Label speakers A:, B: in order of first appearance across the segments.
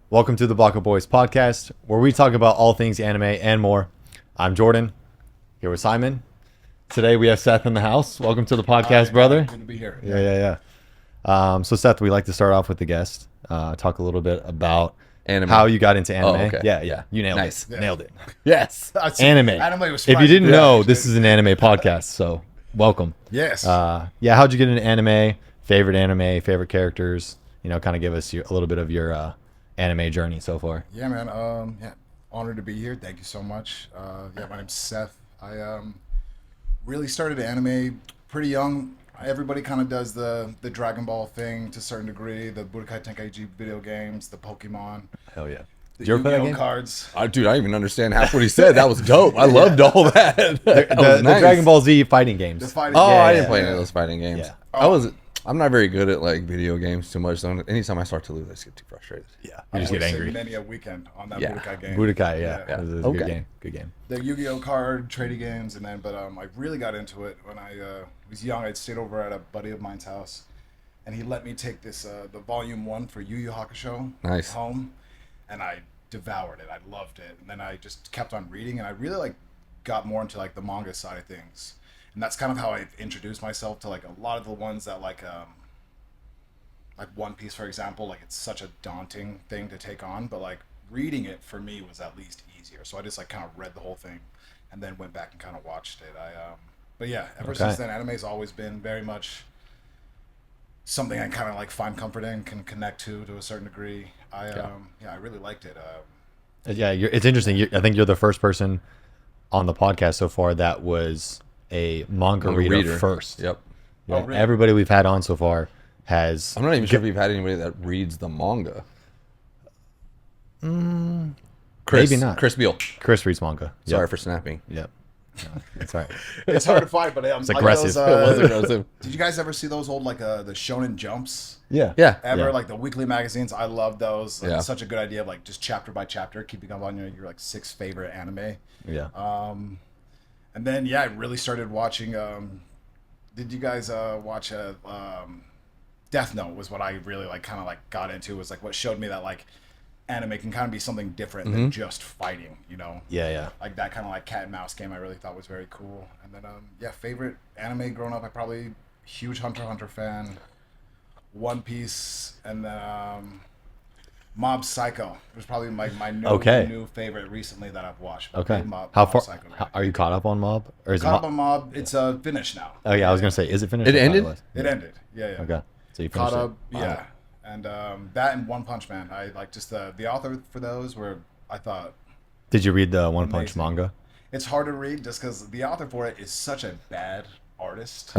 A: Welcome to the Baka Boys podcast, where we talk about all things anime and more. I'm Jordan, here with Simon. Today we have Seth in the house. Welcome to the podcast, brother.
B: Good to be here.
A: Yeah. So Seth, we like to start off with the guest, talk a little bit about
C: Anime.
A: how you got into anime.
C: Oh, okay.
A: Yeah. You nailed
C: Nice.
A: it.
B: Yeah.
A: Nailed it.
C: Yes.
A: Anime.
B: Anime was
A: If you didn't know,
B: actually.
A: this is an anime podcast, so welcome.
B: Yes.
A: How'd you get into anime? Favorite characters? Kind of give us a little bit of your anime journey so far.
B: Yeah, man. Honored to be here. Thank you so much. My name's Seth. I really started anime pretty young. Everybody kind of does the Dragon Ball thing to a certain degree. The Budokai Tenkaichi video games, the Pokemon,
A: Hell yeah.
B: the
A: Did you ever play that
B: Yu-Gi-Oh
A: game?
B: cards.
C: Dude, I didn't even understand half what he said. That was dope. I loved all that. That was
A: The
C: nice.
A: Dragon Ball Z fighting games.
B: The fighting.
C: Oh, I
A: Yeah.
C: didn't play any of those fighting games.
A: Yeah.
C: I'm not very good at like video games too much. So anytime I start to lose, I just get too frustrated.
A: Yeah.
B: I
A: You just get
B: wasted
A: angry.
B: Many a weekend on that
C: Yeah.
B: Budokai game.
A: Budokai, yeah.
B: Yeah.
A: It was a
C: Okay.
A: good game. Good game.
B: The Yu-Gi-Oh card trading games, and then I really got into it when I was young. I'd stayed over at a buddy of mine's house, and he let me take this the volume 1 for Yu Yu Hakusho
C: Nice.
B: home, and I devoured it. I loved it, and then I just kept on reading, and I really got more into the manga side of things, and that's kind of how I've introduced myself to a lot of the ones that like One Piece, for example. It's such a daunting thing to take on, but reading it for me was at least easier. So I just kind of read the whole thing, and then went back and kind of watched it. But yeah, ever
A: Okay.
B: since then, anime's always been very much something I kind of find comfort in, can connect to a certain degree. I really liked it.
A: Yeah, it's interesting. I think you're the first person on the podcast so far that was a manga reader first.
C: Yep.
A: Yeah,
B: Oh, really?
A: Everybody we've had on so far has.
C: I'm not even sure if you've had anybody that reads the manga. Chris,
A: Maybe not.
C: Chris Beal.
A: Chris reads manga.
C: Sorry for snapping.
A: Yep. No, that's all right.
B: It's hard to find, but
A: It's aggressive.
B: Those,
C: It was aggressive.
B: did you guys ever see those old the Shonen Jumps?
A: Yeah.
C: Yeah.
B: Ever
A: Yeah.
B: the weekly magazines? I love those.
C: Yeah.
B: It's such a good idea of just chapter by chapter, keeping up on your 6 favorite anime.
A: Yeah.
B: And then I really started watching. Did you guys watch Death Note? Was what I really got into. Was what showed me that anime can kind of be something different than just fighting.
A: Yeah.
B: That kind of cat and mouse game. I really thought was very cool. And then favorite anime growing up. I probably huge Hunter x Hunter fan. One Piece, and then Mob Psycho was probably my new favorite recently that I've watched.
A: Okay.
B: Mob
A: How far
B: Psycho.
A: are you caught up on Mob? Or is
B: Caught
A: it
B: up on Mob. It's finished now.
A: Oh yeah, I was gonna say, is it finished?
C: It
A: I thought
C: ended?
A: was.
B: It ended. Yeah.
A: Okay. So you finished
B: Caught
A: it.
B: up. Yeah. And that and One Punch Man. I just the author for those were I thought
A: Did you read the One Punch
B: Amazing.
A: manga?
B: it's hard to read just because the author for it is such a bad artist.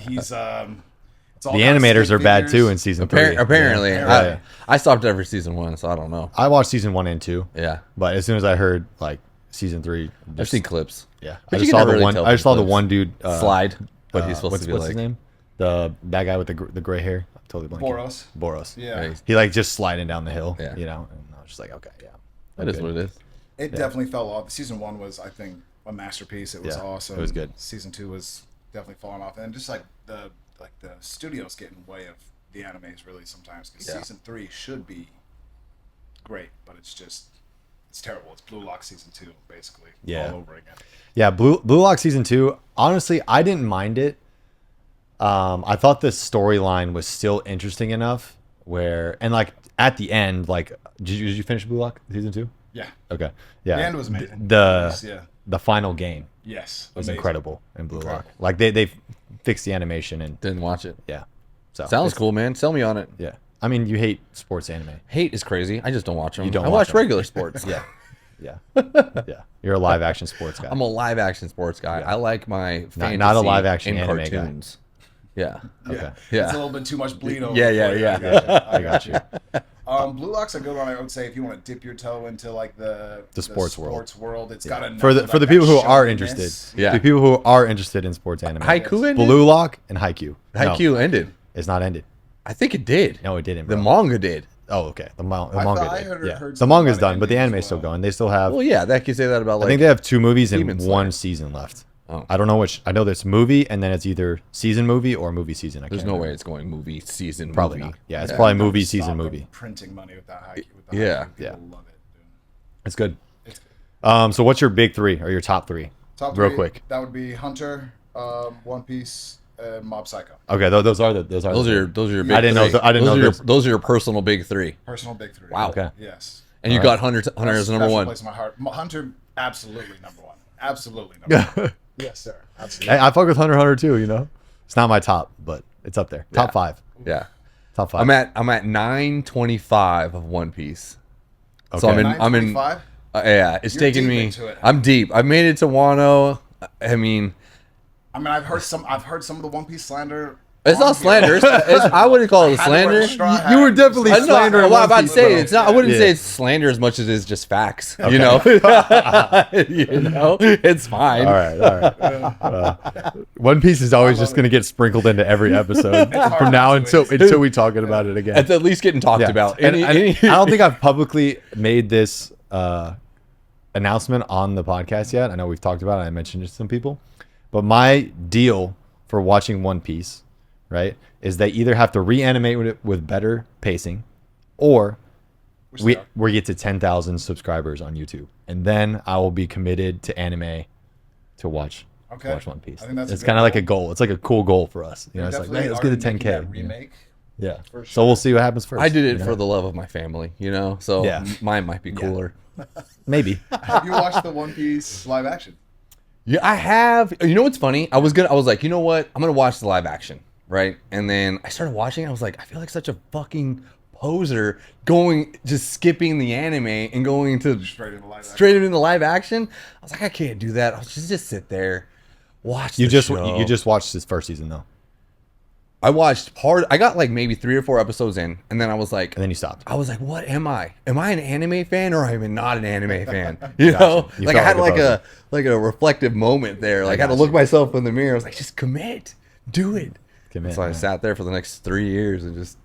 B: He's it's all
A: The
B: kind of
A: animators
B: stick
A: are bad too
B: figures.
A: in season 3.
C: Apparently.
A: Yeah.
C: I stopped after season 1, so I don't know.
A: I watched season 1 and 2,
C: Yeah.
A: but as soon as I heard season 3,
C: I've seen clips.
A: yeah,
C: But
A: I
C: you
A: just
C: can
A: saw
C: never
A: the
C: really
A: one.
C: tell
A: I just saw
C: from
A: the
C: clips.
A: one dude
C: Slide. But he's supposed
A: what's,
C: to be
A: what's his name? The bad guy with the gray hair. I'm totally blanking. Boros.
B: Yeah.
C: Right.
A: He just sliding down the hill.
C: Yeah.
A: And I was just like, okay, yeah.
C: That is what it is.
B: It definitely fell off. Season 1 was, I think, a masterpiece. It was
A: Yeah,
B: awesome.
A: it was good.
B: Season 2 was definitely falling off, and just the studios get in the way of the animes really sometimes. Because
C: Yeah.
B: season 3 should be great, but it's terrible. It's Blue Lock season 2 basically
A: Yeah.
B: all over again.
A: Yeah, Blue Lock season 2. Honestly, I didn't mind it. I thought the storyline was still interesting enough at the end, did you finish Blue Lock season 2?
B: Yeah.
A: Okay. Yeah.
B: The end was amazing.
A: The
B: Yeah.
A: final game
B: Yes.
A: was
B: Amazing.
A: incredible in Blue Lock. They fixed the animation and
C: Didn't watch it.
A: yeah. So
C: Sounds
A: it's-
C: cool, man. Sell me on it.
A: Yeah. I mean, you hate sports anime.
C: Hate is crazy. I just don't watch them.
A: You don't
C: I
A: watch
C: watch
A: them.
C: regular sports.
A: Yeah. Yeah. Yeah. You're a live action sports guy.
C: I'm a live action sports guy. I like my fantasy
A: not a live action
C: and
A: anime guy.
C: cartoons. Yeah.
A: Okay.
C: Yeah.
B: It's a little bit too much bleed over.
C: Yeah,
B: for you.
C: yeah.
B: I got you. Blue Lock's a good one. I would say if you want to dip your toe into the
A: sports world.
B: It's got enough
A: For the
B: of
A: for the
B: that
A: people who are
B: shonenness.
A: interested.
C: Yeah.
A: The people who are interested in sports anime.
C: Haiku ended?
A: Blue Lock and Haikyuu.
C: Haikyuu ended.
A: It's not ended.
C: I think it did.
A: No, it didn't.
C: The
A: Bro.
C: manga did.
A: Oh, okay. The manga
B: I
A: did.
B: heard
A: Yeah. The
B: something
A: manga's
B: about it
A: done, but the
B: ending as
A: anime's still
B: well.
A: going. They still have.
C: Well, yeah, that could say that about
A: I think they have 2 movies and
C: Demon Slayer.
A: 1 season left.
C: Oh.
A: I don't know which. I know there's movie, and then it's either season movie or movie season.
C: There's no way it's going movie season.
A: Probably
C: movie.
A: not. Yeah, it's probably movie
B: Stop
A: season
B: them
A: movie.
B: Printing money with that high.
C: Yeah.
B: People love it, dude.
A: It's good.
B: It's good.
A: So what's your big three or your top three?
B: Top
A: Real
B: three,
A: quick.
B: That would be Hunter, One Piece, and Mob Psycho.
A: Okay, those are your
C: Those are your big
A: I didn't know.
C: three.
A: I didn't know.
C: Those are your personal big three.
B: Personal big three.
C: Wow.
A: Okay.
B: Yes.
C: And you got Hunter as number
B: Special
C: one.
B: place in my heart. Hunter, absolutely number one. Absolutely number one. Yes, sir. Absolutely.
A: Hey, I fuck with Hunter x Hunter too. You know, it's not my top, but it's up there. Top
C: Yeah.
A: 5.
C: Yeah.
A: Top 5.
C: I'm at 925 of One Piece. So
A: Okay.
C: I'm in.
B: 925?
C: Yeah, it's
B: You're
C: taking
B: deep
C: me.
B: into it.
C: I'm deep. I've made it to Wano. I mean,
B: I've heard some of the One Piece slander.
C: it's not slander. I wouldn't call it a slander.
A: You were definitely
C: I know.
A: slandering
C: Well,
A: One
C: I'm about to
A: Piece,
C: say
A: bro.
C: it's not. I wouldn't
A: Yeah.
C: say it's slander as much as it's just facts. You know, it's fine.
A: All right. One Piece is always just gonna get sprinkled into every episode
B: hard
A: from now
B: not to.
A: until we talking about it again.
C: It's at least getting talked
A: Yeah.
C: about.
A: And I don't think I've publicly made this announcement on the podcast yet. I know we've talked about it. I mentioned it to some people, but my deal for watching One Piece, right, is they either have to reanimate it with better pacing, or we get to 10,000 subscribers on YouTube, and then I will be committed to anime to watch.
B: Okay.
A: To watch One Piece.
B: I think that's a
A: It's
B: good
A: kind of like a
B: goal.
A: goal. It's like a cool goal for us. You know, it's like,
B: Definitely
A: hey, let's get to
B: already
A: 10K.
B: making that
A: you know?
B: remake.
A: Yeah.
B: For
A: So
B: sure.
A: we'll see what happens first.
C: I did it
A: you know?
C: for the love of my family. You know, so
A: Yeah.
C: mine might be cooler.
A: Maybe.
B: Have you watched the One Piece live action?
C: Yeah, I have. You know what's funny? I was like, you know what? I'm gonna watch the live action, right? And then I started watching. I was like, I feel like such a fucking poser just skipping the anime and going to straight into live action. I was like, I can't do that. I'll just sit there, watch.
A: You
C: the
A: just
C: show.
A: you just watched this first season though,
C: I watched part. I got like maybe 3 or 4 episodes in, and then I was like,
A: and then you stopped.
C: I was like, what am I? Am I an anime fan or am I not an anime fan? You know,
A: You
C: like I
A: felt
C: had
A: like
C: like a reflective moment there. Like I had to
A: got
C: look myself in the mirror. I was like, just commit, do it.
A: Commit,
C: So I
A: man.
C: sat there for the next 3 years and just,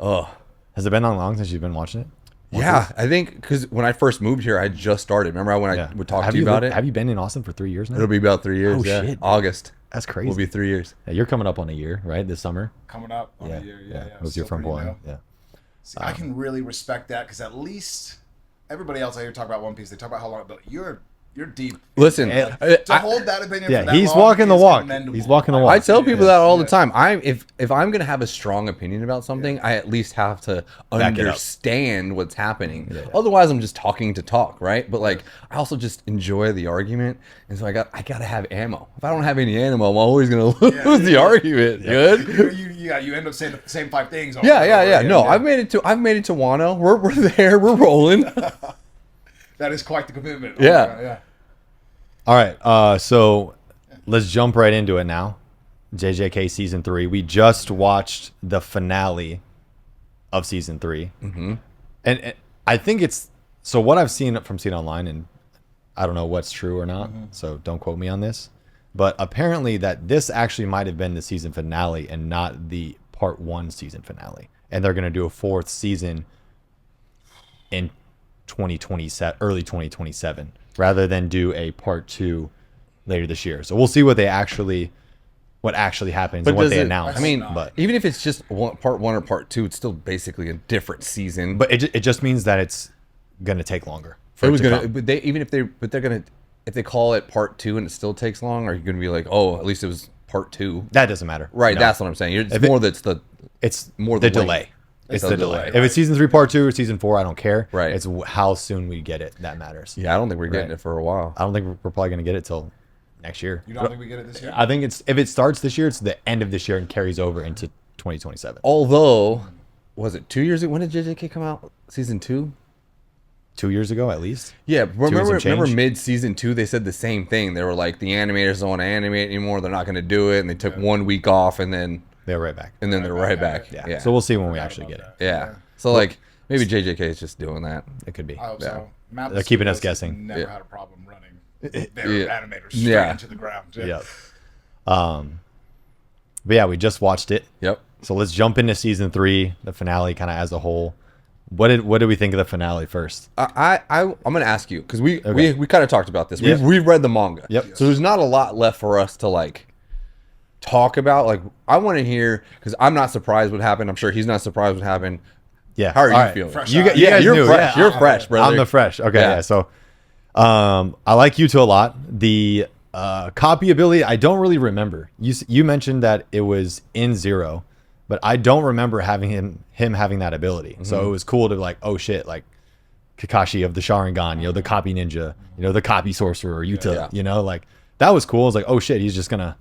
A: Has it been that long since you've been watching it?
C: yeah. I think because when I first moved here, I just started. Remember when I would talk to you about it?
A: Have you been in Austin for 3 years now?
C: It'll be about 3 years.
A: Oh,
C: yeah,
A: shit, dude.
C: August
A: That's crazy.
C: will be 3 years.
A: Yeah, you're coming up on a year, right? This summer.
B: Coming up on a year. Yeah.
A: Moved here
B: Still
A: from
B: pretty
A: Portland.
B: new.
A: Yeah.
B: See, I can really respect that because at least everybody else I hear talk about One Piece, they talk about how long, but you're deep.
C: Listen,
B: To hold that opinion.
A: Yeah,
B: for that
A: he's
B: long
A: walking the
B: is
A: walk.
B: commendable.
A: He's walking the walk.
C: I tell people
B: Yeah.
C: that all the
B: Yeah.
C: time. If I'm gonna have a strong opinion about something, I at least have to
A: Back it up.
C: understand what's happening.
A: Yeah.
C: Otherwise, I'm just talking to talk, right? But like, I also just enjoy the argument, and so I gotta have ammo. If I don't have any ammo, I'm always gonna lose the argument. Good.
B: You end up saying the same 5 things. over
C: Yeah,
B: and
C: yeah,
B: over
C: yeah.
B: again.
C: No, I've made it to Wano. We're there. We're rolling.
B: That is quite the commitment.
C: Yeah.
B: Yeah.
A: All right. So let's jump right into it now. JJK season 3. We just watched the finale of season 3. Mm-hmm. And I think it's so what I've seen online, and I don't know what's true or not.
B: Mm-hmm.
A: So don't quote me on this. But apparently that this actually might have been the season finale and not the part 1 season finale. And they're going to do a 4th season in 2027, early 2027, rather than do a part 2 later this year. So we'll see what actually happens and what
C: does
A: they
C: it-
A: announce.
C: I mean,
A: but
C: even if it's just part 1 or part 2, it's still basically a different season.
A: but it just means that it's going to take longer. For
C: It was
A: to
C: gonna,
A: come.
C: but they're gonna, if they call it part 2 and it still takes long, are you gonna be like, oh, at least it was part 2?
A: That doesn't matter.
C: Right,
A: No.
C: that's what I'm saying. It's
A: If it-
C: more that's the
A: It's
C: more
A: the
C: the
A: delay.
C: length.
A: It's
C: It's
A: the
C: the
A: delay.
C: delay.
A: If it's season 3 part 2 or season 4, I don't care.
C: Right.
A: It's how soon we get it that matters.
C: yeah. I don't think we're getting
A: Right.
C: it for a while.
A: I don't think we're probably going to get it till next year.
B: You don't think we get it this year?
A: I think if it starts this year, it's the end of this year and carries over into 2027.
C: Although, was it 2 years ago? When did JJK come out? Season 2?
A: 2 years ago, at least.
C: Yeah, remember
A: change?
C: mid season 2 they said the same thing. They were like, the animators don't want to animate anymore. They're not going to do it, and they took 1 week off, and then
A: They're right back.
C: they're right back.
A: Yeah.
C: Yeah.
A: So we'll see when we actually get it.
C: yeah. So like maybe JJK is just doing that.
A: It could be.
B: I hope
C: Yeah.
B: so. Mappa
A: They're keeping us
B: Studios has
A: guessing.
B: Never
C: Yeah.
B: had a problem running their
C: Yeah.
B: animators straight
C: Yeah.
B: into the ground.
A: Yep. But yeah, we just watched it.
C: Yep.
A: So let's jump into season 3, the finale, kind of as a whole. What did we think of the finale first?
C: I'm gonna ask you because we
A: Okay.
C: kind of talked about this.
A: Yeah.
C: We've read the manga.
A: Yep.
C: So there's not a lot left for us to like talk about. Like I want to hear because I'm not surprised what happened. I'm sure he's not surprised what happened.
A: Yeah.
C: How are
A: All
C: you
A: right.
C: feeling?
B: Fresh
A: You,
B: eyes.
A: you guys
C: You're
A: knew,
C: fresh.
A: yeah.
C: You're fresh, brother.
A: I'm the fresh. Okay,
C: Yeah.
A: yeah. So, I like Yuta a lot. The copy ability, I don't really remember. You mentioned that it was in Zero, but I don't remember having him having that ability. So it was cool to like, oh shit, like Kakashi of the Sharingan, the copy ninja, the copy sorcerer, Yuta,
C: Yeah.
A: like that was cool. I was like, oh shit, he's just gonna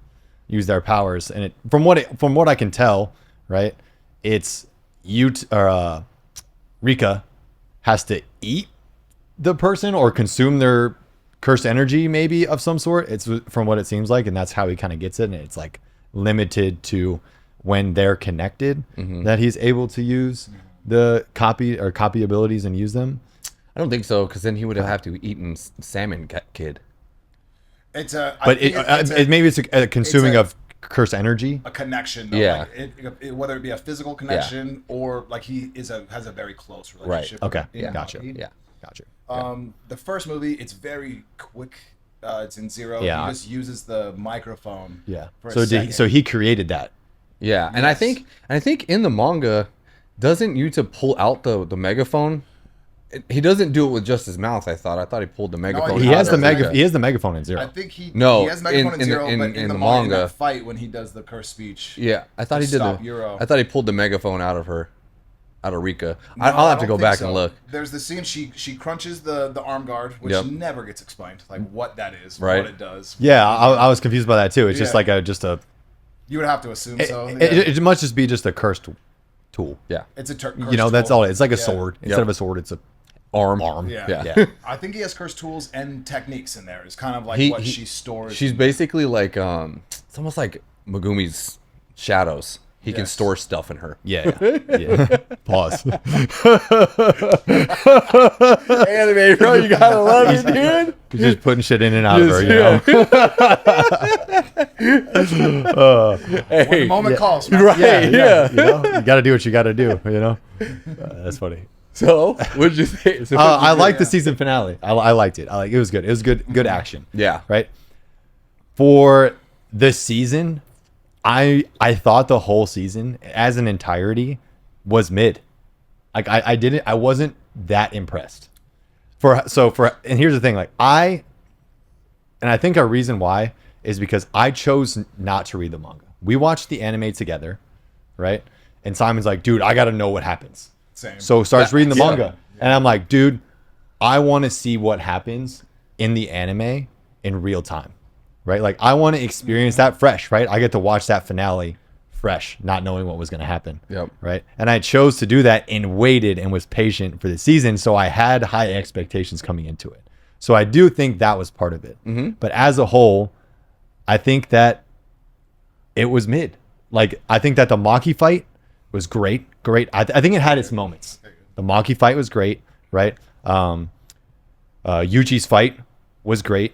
A: use their powers. And from what I can tell, right, it's Rika has to eat the person or consume their cursed energy, maybe of some sort. It's from what it seems like, and that's how he kind of gets it. And it's like limited to when they're connected that he's able to use the copy abilities and use them.
C: I don't think so because then he would have to eaten Salmon Kid.
B: It's a. I
A: But
B: think it's a,
A: maybe it's a consuming
B: a-
A: of cursed energy.
B: a connection. Though.
C: Yeah.
B: Like whether it be a physical connection or like he has a very close relationship.
A: Okay.
B: with
C: Yeah.
A: Gotcha.
B: Baki.
C: Yeah.
A: Gotcha.
B: The first movie, it's very quick. It's in Zero.
A: Yeah.
B: He just uses the microphone.
A: Yeah.
B: For
A: So
B: a second.
A: he created that.
C: Yeah, and I think in the manga, doesn't Yuta pull out the megaphone? He doesn't do it with just his mouth. I thought he pulled the megaphone.
A: He
C: out
A: has
C: of
A: the
C: Rika.
A: he has the megaphone in Zero.
B: I think he has megaphone
C: in
B: in
C: the-
B: Zero,
C: in-
B: but
C: in
B: the
C: the
B: manga, in
C: manga-
B: that fight when he does the cursed speech.
C: Yeah, I thought he
B: to
C: did
B: stop Euro.
C: I thought he pulled the megaphone out of Rika.
B: No,
C: I'll have
B: I
C: to
B: don't
C: go
B: think
C: back
B: so.
C: and look.
B: There's the scene she crunches the arm guard, which
C: Yep.
B: never gets explained, like what that is,
C: Right.
B: what it does.
A: Yeah, I was confused by that too. It's just
B: Yeah.
A: like a.
B: You would have to assume so.
A: It must just be just a cursed tool.
C: Yeah,
B: It's a cursed
A: That's
B: tool.
A: all. It's like a
B: Yeah.
A: sword. Instead of a sword, it's a
C: arm.
B: Yeah.
C: Yeah.
B: I think he has cursed tools and techniques in there. It's kind of like
C: He-
B: what
C: he-
B: she stores.
C: She's basically like it's almost like Megumi's shadows. He can
B: Yes.
C: store stuff in her.
A: yeah. Pause.
C: Anime, bro, you gotta love it, dude.
A: He's just putting shit in and out of her.
B: when the moment calls. Right?
C: Right? Yeah.
A: You got to do what you got to do. That's funny.
C: So, what did you think? So
A: I liked the season finale. I liked it. It was good. It was good action.
C: Yeah.
A: Right. For this season, I thought the whole season as an entirety was mid. Like I wasn't that impressed. And here's the thing, like I think our reason why is because I chose not to read the manga. We watched the anime together, right? And Simon's like, dude, I gotta know what happens.
B: Same.
A: So starts reading the
C: Yeah.
A: manga. And I'm like, dude, I want to see what happens in the anime in real time. Right? Like I want to experience that fresh, right? I get to watch that finale fresh, not knowing what was going to happen.
C: Yep.
A: Right? And I chose to do that and waited and was patient for the season, so I had high expectations coming into it. So I do think that was part of it. But as a whole, I think that it was mid. Like I think that the Maki fight was great. I think it had its moments. The Maki fight was great, right? Yuji's fight was great.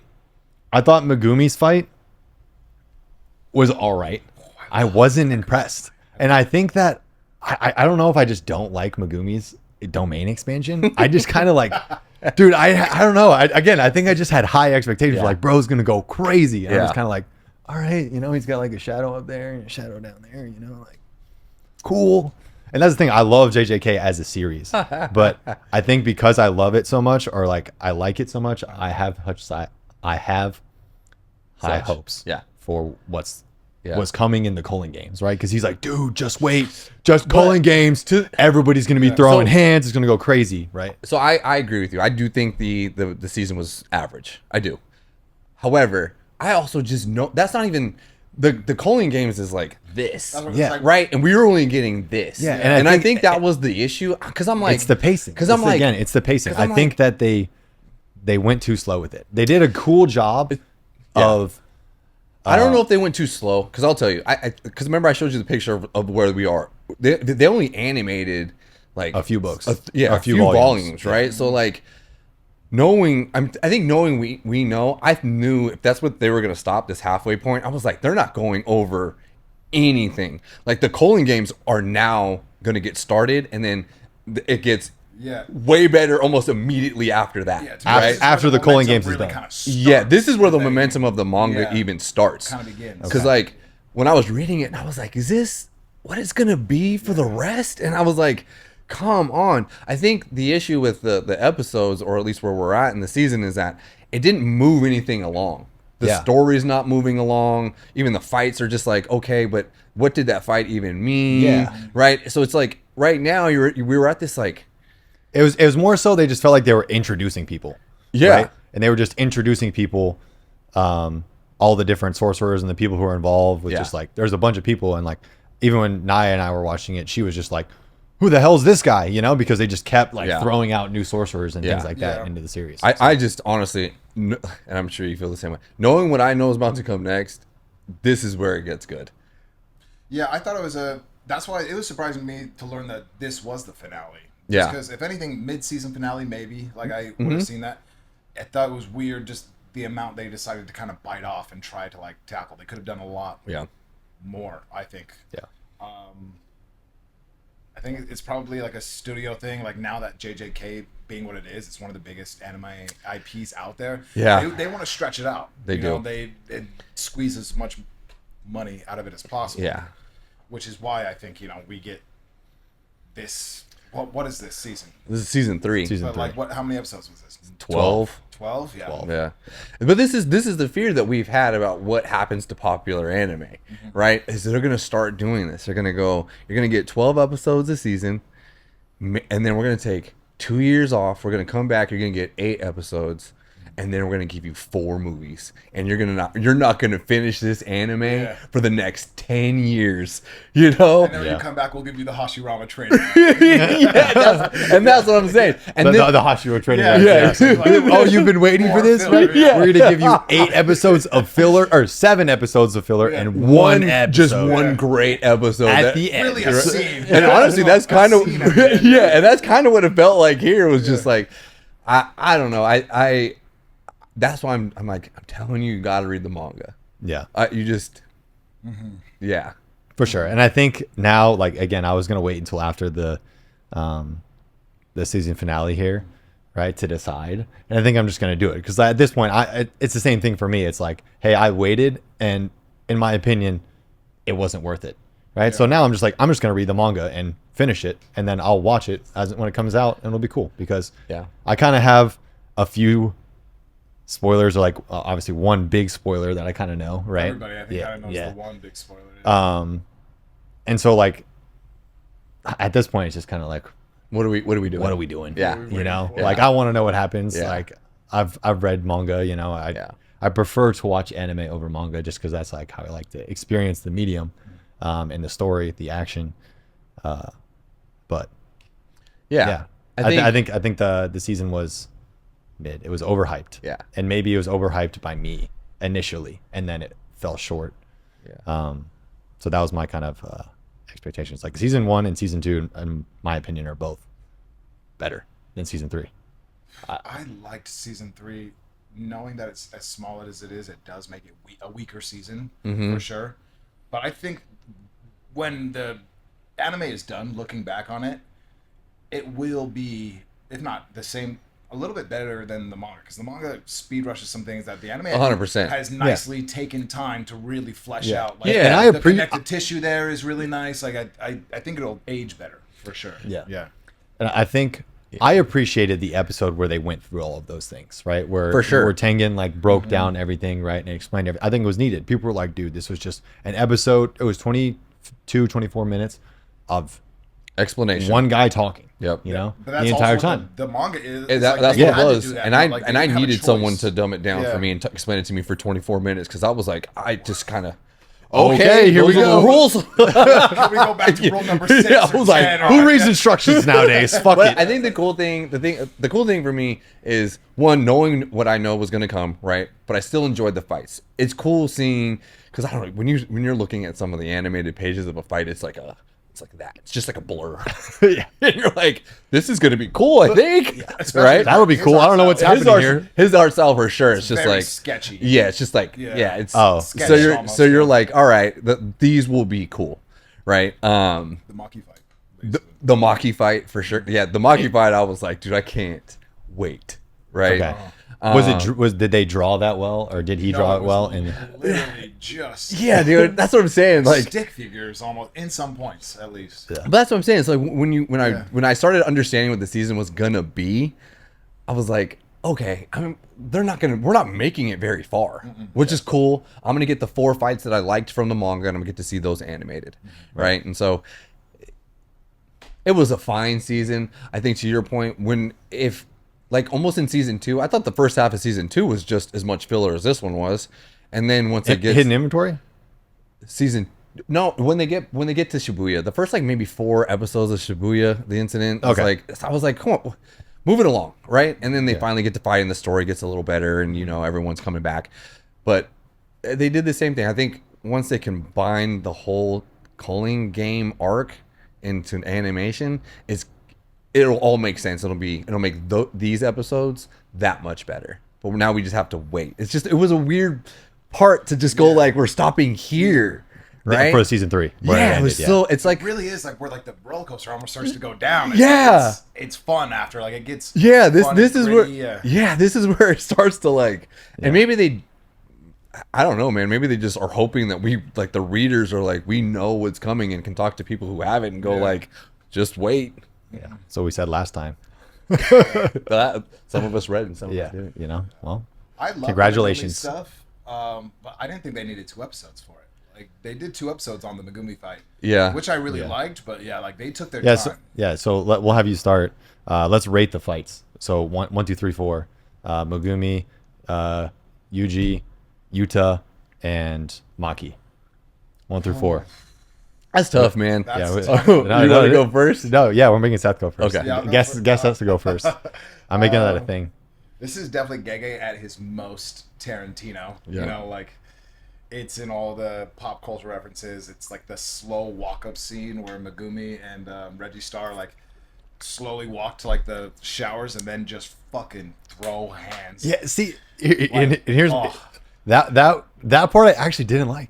A: I thought Megumi's fight was all right. I wasn't impressed. And I think that I don't know if I just don't like Megumi's domain expansion. I just kind of like, dude, I don't know. I think I just had high expectations.
C: Yeah.
A: Like, bro's going to go crazy. And I was
C: Yeah.
A: kind of like, all right, he's got like a shadow up there and a shadow down there, like, cool. And that's the thing. I love JJK as a series. But I think because I love it so much, or like I like it so much, I have high
C: Such.
A: hopes
C: Yeah.
A: for what's
C: Yeah.
A: coming in the Culling games, right? Because he's like, dude, just wait, just Culling games. Everybody's gonna be throwing
C: So-
A: hands. It's gonna go crazy, right?
C: So I agree with you. I do think the season was average. I do. However, I also just know that's not even the Culling games is like this.
B: That's what
A: Yeah.
B: it's like,
C: Right, and we were only getting this.
A: Yeah,
C: and I think that was the issue because I'm like,
A: It's the pacing.
C: Because I'm like,
A: again, it's the pacing.
C: 'cause
A: I
C: I'm
A: think
C: like-
A: that they went too slow with it. They did a cool job of.
C: I don't know if they went too slow because I'll tell you. Because remember I showed you the picture of where we are. They only animated like
A: A few books.
C: a
A: A
C: few
A: few
C: volumes,
A: volumes.
C: right? So like knowing, I think knowing we know, I knew if that's what they were gonna stop this halfway point. I was like, they're not going over anything. Like the Culling games are now gonna get started, and then it gets
B: Yeah.
C: way better almost immediately after that.
B: Yeah, to
A: After-
B: me, this is where
A: after the culling games is
B: really
A: done.
B: kinda
C: Yeah, this is where the
B: starts.
C: momentum of the manga
B: Yeah.
C: even starts.
B: Kind of begins.
C: Because like when I was reading it, and I was like, "Is this what it's gonna be for the rest?" And I was like, "Come on!" I think the issue with the episodes, or at least where we're at in the season, is that it didn't move anything along. The
A: Yeah.
C: story's not moving along. Even the fights are just like, okay, but what did that fight even mean?
A: Yeah.
C: Right. So it's like right now we were at this like,
A: It was more so they just felt like they were introducing people.
C: yeah.
A: And they were just introducing people, all the different sorcerers and the people who are involved with
C: Yeah.
A: just like, there's a bunch of people. And like, even when Naya and I were watching it, she was just like, who the hell's this guy? You know, because they just kept like
C: Yeah.
A: throwing out new sorcerers and
C: Yeah.
A: things like that
B: Yeah.
A: into the series.
C: I just honestly, and I'm sure you feel the same way. Knowing what I know is about to come next, this is where it gets good.
B: Yeah, I thought it was that's why it was surprising me to learn that this was the finale.
C: Yeah.
B: Because if anything, mid-season finale, maybe. Like, I would have seen that. I thought it was weird just the amount they decided to kind of bite off and try to, like, tackle. They could have done a lot
C: Yeah.
B: more, I think.
A: yeah.
B: I think it's probably like a studio thing. Like, now that JJK being what it is, it's one of the biggest anime IPs out there.
C: Yeah.
B: They want to stretch it out.
C: They do.
B: They squeeze as much money out of it as possible.
C: Yeah.
B: Which is why I think, we get this. What is this season?
C: This is season 3.
A: Season
B: But,
A: 3.
B: like, how many episodes was this?
C: 12.
B: 12? Yeah.
A: 12.
C: Yeah, but this is the fear that we've had about what happens to popular anime, right? Is they're gonna start doing this. They're gonna go. You're gonna get 12 episodes a season, and then we're gonna take 2 years off. We're gonna come back. You're gonna get 8 episodes, and then we're gonna give you 4 movies, and you're not gonna finish this anime for the next 10 years. You know,
B: And then when
A: Yeah.
B: you come back, we'll give you the Hashirama training.
C: that's what I'm saying. And
A: The,
C: then,
A: the Hashiro training.
C: Yeah.
A: Oh, you've been waiting for
B: More
A: this?
B: filler,
A: Right?
B: yeah.
A: We're gonna give you 8 episodes of filler, or 7 episodes of filler, and one episode.
C: just one great episode
A: at the end.
B: Really a scene.
C: And honestly, that's kind of
B: scene at the end.
C: yeah, and that's kind of what it felt like here. It was just like, I don't know. I that's why I'm like, I'm telling you, you got to read the manga.
A: Yeah,
C: You just yeah.
A: for sure. And I think now, like, again, I was gonna wait until after the season finale here, right, to decide. And I think I'm just gonna do it because at this point, it's the same thing for me. It's like, hey, I waited, and in my opinion, it wasn't worth it, right? So now I'm just gonna read the manga and finish it, and then I'll watch it when it comes out, and it'll be cool because
C: Yeah.
A: I kind of have a few spoilers, or like obviously one big spoiler that I kind of know, right?
B: Everybody, I think, kind of knows the one big spoiler.
A: And so like at this point, it's just kind of like,
C: What are we doing?
A: what are we doing?
C: Yeah.
A: You know,
C: Yeah.
A: like I want to know what happens.
C: Yeah.
A: Like I've read manga, you know, I prefer to watch anime over manga just because that's like how I like to experience the medium, and the story, the action. But
C: Yeah.
A: I think the season was mid. It was overhyped.
C: Yeah.
A: And maybe it was overhyped by me initially, and then it fell short.
C: Yeah.
A: So that was my kind of expectations. Like season 1 and season 2, in my opinion, are both better than season 3.
B: I liked season 3, knowing that it's as small as it is. It does make it a weaker season for sure. But I think when the anime is done, looking back on it, it will be, if not the same, a little bit better than the manga, because the manga speed rushes some things that the anime
C: 100%.
B: has nicely taken time to really flesh out. Like,
A: Yeah, and
B: the connective tissue there is really nice. Like I think it'll age better for sure.
A: Yeah. And I think I appreciated the episode where they went through all of those things, right? Where
C: For sure.
A: where Tengen like broke down everything, right, and explained everything. I think it was needed. People were like, dude, this was just an episode. It was 24 minutes of
C: Explanation.
A: one guy talking.
C: Yep.
A: You know,
B: But that's
A: the entire
B: also
A: time.
B: the manga is.
C: And
B: it's
C: that's
B: like they
C: what
B: had
C: it
B: to
C: was,
B: do that,
C: and
B: but,
C: I
B: like, they
C: and I
B: didn't have a
C: needed someone
B: choice.
C: to dumb it down
B: Yeah.
C: for me and explain it to me for 24 minutes because I was like, I just kind of
A: Okay, here we
C: those are
A: go.
C: the rules.
B: Can we go back to rule number 6?
C: Yeah, I was like,
B: 10,
A: Who reads instructions nowadays? Fuck
C: But
A: it.
C: I think the cool thing for me is one, knowing what I know was going to come, right? But I still enjoyed the fights. It's cool seeing, because I don't know, when you're looking at some of the animated pages of a fight, it's like that. It's just like a blur.
A: Yeah.
C: And you're like, this is going to be cool, I think. Right?
A: That would be cool. I don't know what's happening here.
C: His art style for sure. It's just
B: very
C: like
B: sketchy.
C: Yeah, it's just like
B: Yeah.
C: it's
A: Oh.
C: so
B: Sketch
C: you're
B: almost,
C: so you're
B: yeah.
C: like, all right, these will be cool, right?
B: The Maki fight.
C: The Maki fight for sure. Yeah, the Maki fight. I was like, dude, I can't wait. Right.
A: Okay. Did they draw that well, or did he draw it well? And
B: literally just
C: yeah, dude, that's what I'm saying. Like
B: stick figures, almost in some points at least.
A: Yeah.
C: but that's what I'm saying. It's like when I started understanding what the season was gonna be, I was like, okay, we're not making it very far, which is cool. I'm gonna get the 4 fights that I liked from the manga, and I'm gonna get to see those animated, right? And so it was a fine season. I think to your point, almost in season 2, I thought the first half of season 2 was just as much filler as this one was, and then once it gets
A: hidden inventory.
C: When they get to Shibuya, the first like maybe 4 episodes of Shibuya, the incident,
A: Okay.
C: I was like, come on, move it along, right? And then they finally get to fight, and the story gets a little better, and everyone's coming back. But they did the same thing. I think once they combine the whole culling game arc into an animation, it'll all make sense. It'll make these episodes that much better. But now we just have to wait. It was a weird part to just go like, we're stopping here. Right?
A: For season 3.
C: Yeah, it was so. It's like
B: It really is like where like the roller coaster almost starts to go down. It's fun after like it gets.
C: Yeah,
B: fun
C: this
B: and
C: is where.
B: gritty,
C: Yeah, this is where it starts to like, and maybe I don't know, man. Maybe they just are hoping that we like the readers are like we know what's coming and can talk to people who have it and go like, just wait.
A: Yeah. So we said last time.
C: Some of us read and some of
A: Yeah.
C: us didn't.
A: Well,
B: I love
A: congratulations.
B: the Megumi stuff, but I didn't think they needed 2 episodes for it. Like they did 2 episodes on the Megumi fight.
C: Yeah.
B: Which I really liked, but like they took their
A: yeah.
B: time.
A: So we'll have you start. Let's rate the fights. So 1, 2, 3, 4. Megumi, Yuji, Yuta, and Maki. 1 through 4.
C: That's tough, man.
B: That's
A: Yeah,
B: tough.
C: You want to go first?
A: No, yeah, we're making Seth go first.
C: Okay.
B: Yeah, I'll go
A: Guess
B: first.
A: has to go first. I'm making that a thing.
B: This is definitely Gege at his most Tarantino.
A: Yeah.
B: Like it's in all the pop culture references. It's like the slow walk-up scene where Megumi and Reggie Star like slowly walk to like the showers and then just fucking throw hands.
A: Yeah, see, and here's
B: oh.
A: that part I actually didn't like.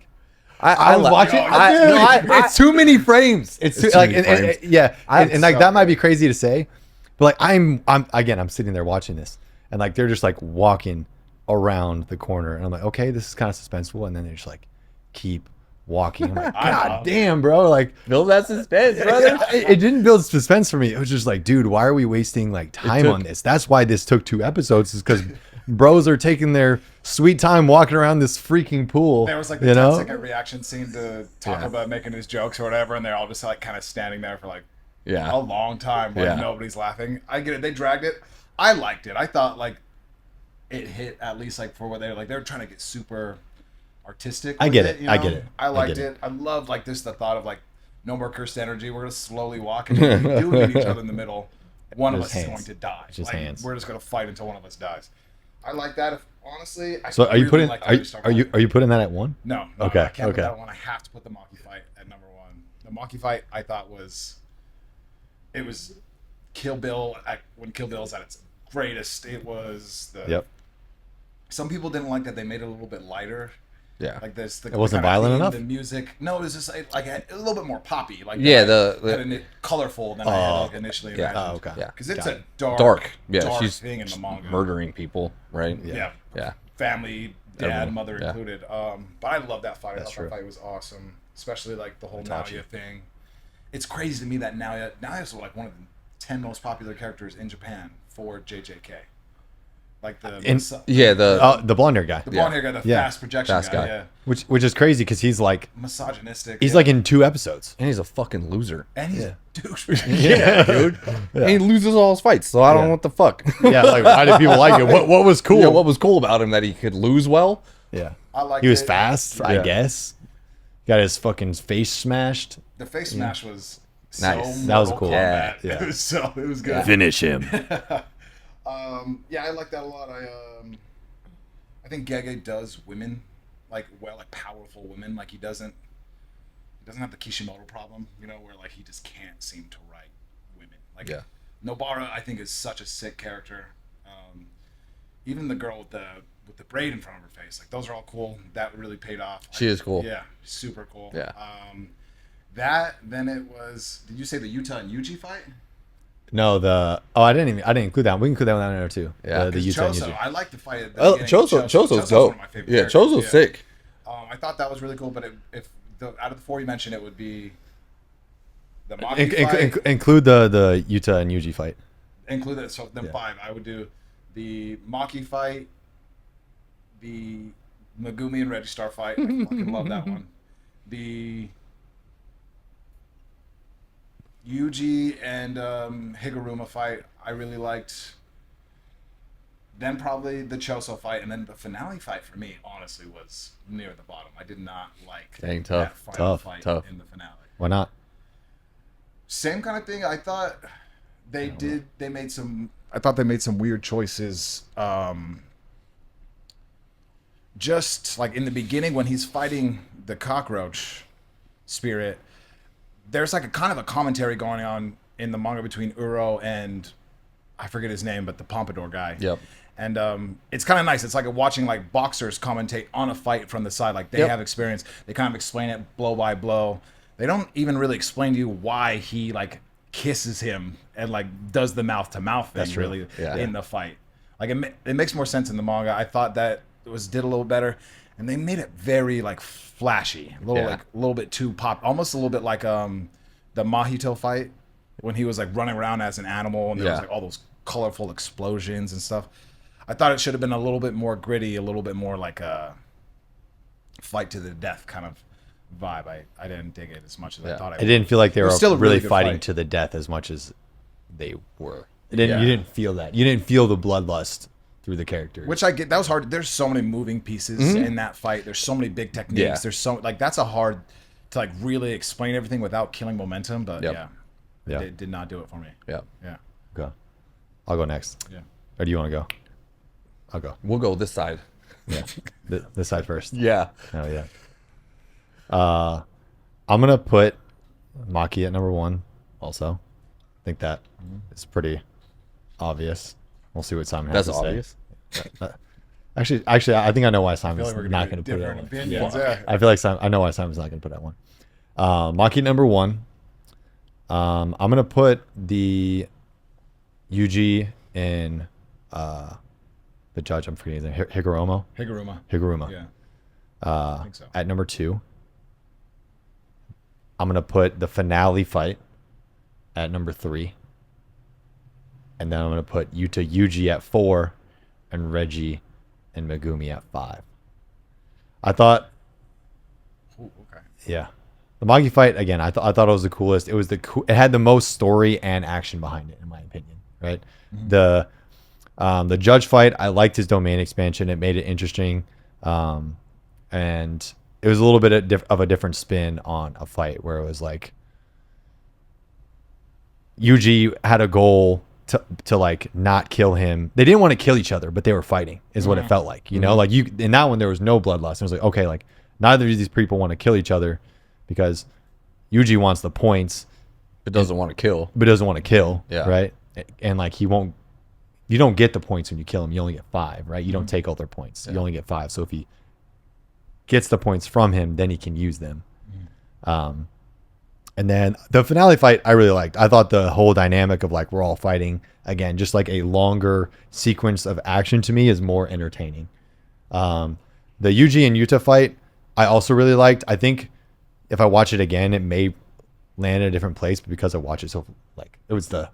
C: I was watching. It's too many frames.
A: It's
C: too
A: like
C: many frames.
A: and like
B: so
A: that might
B: good.
A: be crazy to say, but like I'm sitting there watching this, and like they're just like walking around the corner, and I'm like, okay, this is kind of suspenseful, and then they just like keep walking. I'm like, God damn, bro, like
C: Build that suspense, brother.
A: it didn't build suspense for me. It was just like, dude, why are we wasting like time on this? That's why this took 2 episodes, is because bros are taking their sweet time walking around this freaking pool.
B: There was like the 10-second reaction scene to talk about making his jokes or whatever, and they're all just like kind of standing there for like a long time when nobody's laughing. I get it. They dragged it. I liked it. I thought like it hit at least like for what they were trying to get super artistic.
A: I
B: with
A: get it.
B: you
A: I
B: know?
A: get it.
B: I liked it. I love like this the thought of like no more cursed energy. We're gonna slowly walk and doing each other in the middle. One of us is going to die.
A: Just
B: like,
A: hands.
B: We're just gonna fight until one of us dies. I like that. Honestly,
A: So are you putting
B: like
A: are you putting that at 1?
B: No,
A: Okay,
B: I can't put
A: okay.
B: that one. I have to put the Maki fight at number 1. The Maki fight I thought was Kill Bill when Kill Bill's at its greatest. It was the.
A: Yep.
B: Some people didn't like that they made it a little bit lighter.
C: Yeah.
B: Like this.
A: It wasn't
B: the kinda
A: violent
B: theme,
A: enough?
B: The music. No, it was just like a little bit more poppy. Like
C: Yeah,
B: colorful than I had like, initially imagined.
A: Oh, okay.
C: Yeah.
B: Because it's
A: Got
B: a dark.
C: Dark. Yeah, she's
B: thing in the manga.
C: murdering people, right?
B: Yeah.
C: Yeah.
B: Family, dad,
C: Everyone,
B: mother
C: yeah.
B: included. But I love that fight. I
A: That's
B: thought
A: true.
B: that fight was awesome, especially like the whole
A: Itachi.
B: Naoya thing. It's crazy to me that Naoya's like one of the 10 most popular characters in Japan for JJK. Like the
A: The blonde hair guy,
B: the blonde hair guy, the fast projection
C: Fast guy.
B: yeah,
A: which is crazy because he's like
B: misogynistic.
A: he's like in 2 episodes.
C: And he's a fucking loser.
B: and he's a douche.
C: Yeah, dude. And he loses all his fights, so I don't know what the fuck.
A: Yeah, like why did people like it? What was cool?
C: Yeah, what was cool about him that he could lose well?
A: Yeah,
B: I like
A: he was
B: it.
A: fast, I
C: Yeah.
A: guess. Got his fucking face smashed.
B: The face smash was
C: Nice.
B: so
A: That was
B: Mortal
A: cool.
B: Kombat.
A: Yeah.
B: It was good.
A: Finish him.
B: Yeah, I like that a lot. I think Gege does women like powerful women. Like he doesn't have the Kishimoto problem, where like he just can't seem to write women. Like Nobara, I think, is such a sick character. Even the girl with the braid in front of her face, like those are all cool. That really paid off.
C: She is cool.
B: Yeah, super cool.
C: Yeah.
B: That, then it was, did you say the Yuta and Yuji fight?
A: No, I didn't include that one. We can include that one down there too.
C: Yeah.
A: The Yuta and
B: Choso,
A: Yuji.
B: I like the fight at the
C: Oh,
B: beginning.
C: Choso's
B: Choso's
C: dope.
B: one of my favorite
C: Yeah,
B: characters.
C: Choso's sick.
B: I thought that was really cool, but if out of the 4 you mentioned, it would be the Maki fight.
A: Include the Yuta and Yuji fight.
B: Include it. So then 5. I would do the Maki fight, the Megumi and Registar fight. I fucking love that one. The Yuji and Higuruma fight, I really liked. Then probably the Choso fight, and then the finale fight for me, honestly, was near the bottom. I did not like
C: Dang,
B: that final fight
A: tough.
B: in the finale.
A: Why not?
B: Same kind of thing. I thought they made some weird choices. Just like in the beginning when he's fighting the cockroach spirit, there's like a kind of a commentary going on in the manga between Uro and I forget his name, but the pompadour guy.
C: Yep.
B: And it's kind of nice. It's like watching like boxers commentate on a fight from the side. Like they have experience. They kind of explain it blow by blow. They don't even really explain to you why he like kisses him and like does the mouth to mouth thing really in the fight. Like it makes more sense in the manga. I thought that did a little better, and they made it very like flashy, a little bit too pop, almost a little bit like the Mahito fight when he was like running around as an animal and there was like all those colorful explosions and stuff. I thought it should have been a little bit more gritty, a little bit more like a fight to the death kind of vibe. I didn't dig it as much as I thought I would.
A: It didn't feel like they were
B: still a
A: really
B: good
A: fighting
B: fight.
A: to the death as much as they were. You didn't feel that. You didn't feel the bloodlust through the characters.
B: Which I get. That was hard. There's so many moving pieces in that fight. There's so many big techniques.
C: Yeah.
B: There's so like that's a hard to like really explain everything without killing momentum. But it did not do it for me.
C: Yeah.
B: Yeah.
A: Okay. I'll go next.
B: Yeah.
A: Or do you want to go? I'll go.
C: We'll go this side.
A: Yeah. This side first.
C: Yeah.
A: Oh yeah. I'm gonna put Maki at number 1. Also, I think that is pretty obvious. We'll see what Simon has
C: That's
A: to
C: obvious.
A: say. Actually, I think I know why Simon's
B: like we're
A: not
B: gonna
A: going to put it at
B: different
A: one.
B: opinions. Yeah.
A: I feel like I know why Simon's not going to put it at 1. Maki number 1. I'm going to put the Yuji in the judge. I'm forgetting his name. Higuruma.
B: Yeah.
A: I
B: think so.
A: At number 2. I'm going to put the finale fight at number 3. And then I'm going to put Yuta Yuji at 4 and Reggie and Megumi at 5. I thought,
B: Ooh, okay.
A: yeah. The Magi fight, again, I thought it was the coolest. It was it had the most story and action behind it, in my opinion, right? Mm-hmm. The judge fight, I liked his domain expansion. It made it interesting. And it was a little bit of a different spin on a fight where it was like Yuji had a goal to like not kill him. They didn't want to kill each other, but they were fighting is what it felt like, you know, like in that one, there was no bloodlust. It was like, okay, like neither of these people want to kill each other because Yuji wants the points,
C: But doesn't want to kill.
A: Yeah. Right. And like, you don't get the points when you kill him. You only get 5, right? You don't take all their points. You only get 5. So if he gets the points from him, then he can use them. And then the finale fight, I really liked. I thought the whole dynamic of like we're all fighting again, just like a longer sequence of action to me is more entertaining. The Yuji and Yuta fight, I also really liked. I think if I watch it again, it may land in a different place, but because I watch it so like it was the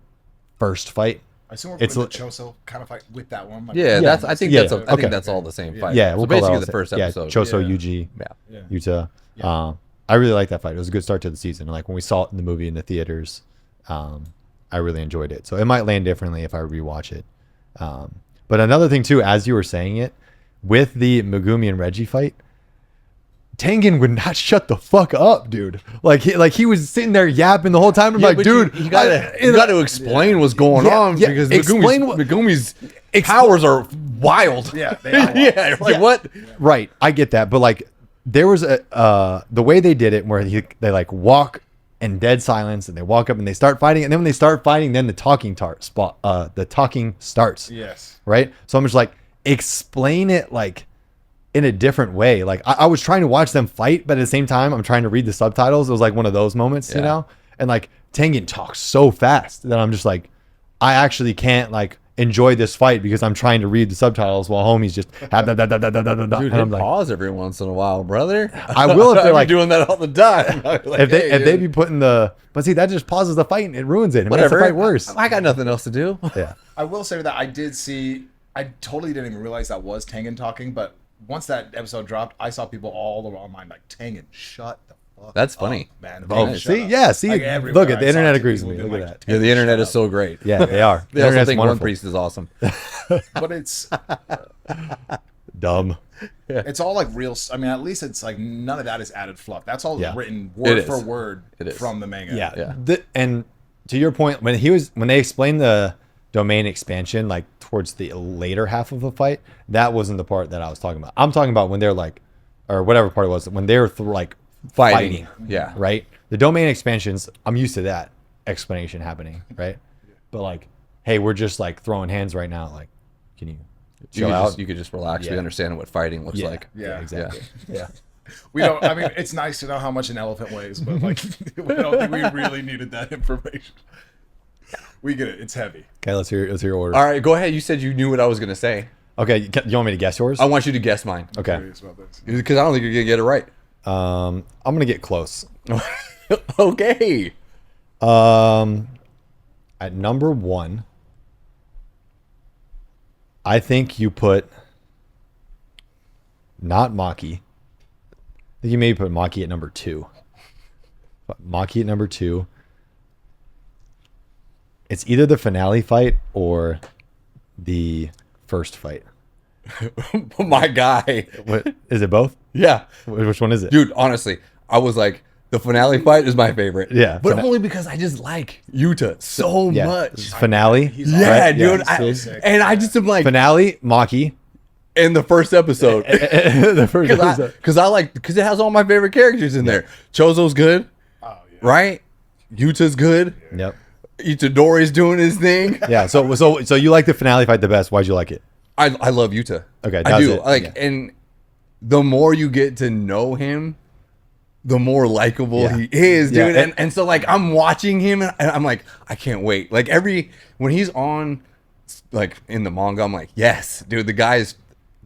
A: first fight.
B: I assume we're putting the Choso kind of fight with that one. Like,
C: I think that's all the same fight.
A: Yeah,
C: so
A: we'll call
C: basically
A: that
C: the first
A: yeah,
C: episode.
A: Choso, Yuji, Yuta. I really liked that fight. It was a good start to the season. And like when we saw it in the movie in the theaters, I really enjoyed it. So it might land differently if I rewatch it. But another thing too, as you were saying it, with the Megumi and Reggie fight, Tengen would not shut the fuck up, dude. Like he was sitting there yapping the whole time. I'm like, dude,
C: you got to explain what's going on because Megumi's powers are wild.
B: Yeah, they are wild.
C: Like what?
A: Right, I get that, but like there was the way they did it where they like walk in dead silence and they walk up and they start fighting, and then when they start fighting, then the talking starts.
B: Yes.
A: Right. So I'm just like, explain it like in a different way. Like I was trying to watch them fight, but at the same time, I'm trying to read the subtitles. It was like one of those moments, you know? And like Tengen talks so fast that I'm just like, I actually can't like enjoy this fight because I'm trying to read the subtitles while homie's just
C: Dude,
A: and I'm like,
C: pause every once in a while, brother.
A: I will if they're like
C: doing that all the time. Like,
A: if they be putting the, but see, that just pauses the fight and it ruins it. It makes the
C: whatever,
A: fight worse.
C: I got nothing else to do.
A: Yeah.
B: I will say that I totally didn't even realize that was Tengen talking, but once that episode dropped, I saw people all over online like, Tengen, shut the fuck
C: That's
B: up,
C: funny.
B: man.
A: Oh,
B: Tengen, shut
A: see,
B: up.
A: yeah, see,
B: Like, everywhere
A: look at the
B: I saw
A: internet
B: two
A: agrees with
B: people
A: me.
B: being
A: Look
B: like,
A: at that.
C: Yeah, the
B: "Tengen,
C: internet
B: shut
C: is
B: up."
C: so great.
A: Yeah, they are. The
C: They also
A: internet's
C: think One
A: wonderful.
C: Piece is awesome.
B: But it's
A: Dumb.
B: it's all like real. I mean, at least it's like none of that is added fluff. That's all
A: Yeah.
B: written
C: It
B: word
C: is.
B: for word
C: It is.
B: from the manga.
A: Yeah.
C: Yeah.
A: And to your point, when they explained the domain expansion, like towards the later half of the fight, that wasn't the part that I was talking about. I'm talking about when they're like, or whatever part it was, when they're like fighting.
C: Yeah.
A: Right. The domain expansions, I'm used to that explanation happening. Right. But like, hey, we're just like throwing hands right now. Like, can you chill out?
C: You could just relax. We
A: Yeah.
C: understand what fighting looks like.
B: Yeah.
A: Exactly. Yeah.
B: We don't. I mean, it's nice to know how much an elephant weighs, but like, I don't think we really needed that information. We get it. It's heavy.
A: Okay. Let's hear your order.
C: All right, go ahead. You said you knew what I was gonna say.
A: Okay. You want me to guess yours?
C: I want you to guess mine.
A: Okay.
B: Curious about this.
C: Because I don't think you're gonna get it right.
A: I'm gonna get close.
C: Okay.
A: At number 1, I think you put not Maki. I think you maybe put Maki at number 2. But Maki at number 2. It's either the finale fight or the first fight.
C: My guy.
A: What is it? Both?
C: Yeah.
A: Which one is it?
C: Dude, honestly, I was like, the finale fight is my favorite.
A: Yeah,
C: But only because I just like Yuta so
A: Yeah.
C: much.
A: Finale.
B: He's
C: Yeah,
A: right?
C: dude.
A: Yeah,
C: I,
B: sick.
C: and I just am like,
A: Finale, Maki.
C: in the first episode.
A: The first episode.
C: Because it has all my favorite characters in there. Chozo's good,
B: Oh yeah.
C: right? Yuta's good.
A: Yep.
C: Itadori's doing his thing.
A: Yeah. So you like the finale fight the best. Why'd you like it?
C: I love Yuta.
A: Okay,
C: I
A: that's
C: do.
A: it.
C: Like,
A: Yeah.
C: and the more you get to know him, the more likable
A: Yeah.
C: he is,
A: Yeah,
C: dude. And so like I'm watching him and I'm like, I can't wait. Like when he's on, like in the manga, I'm like, yes, dude. The guy is.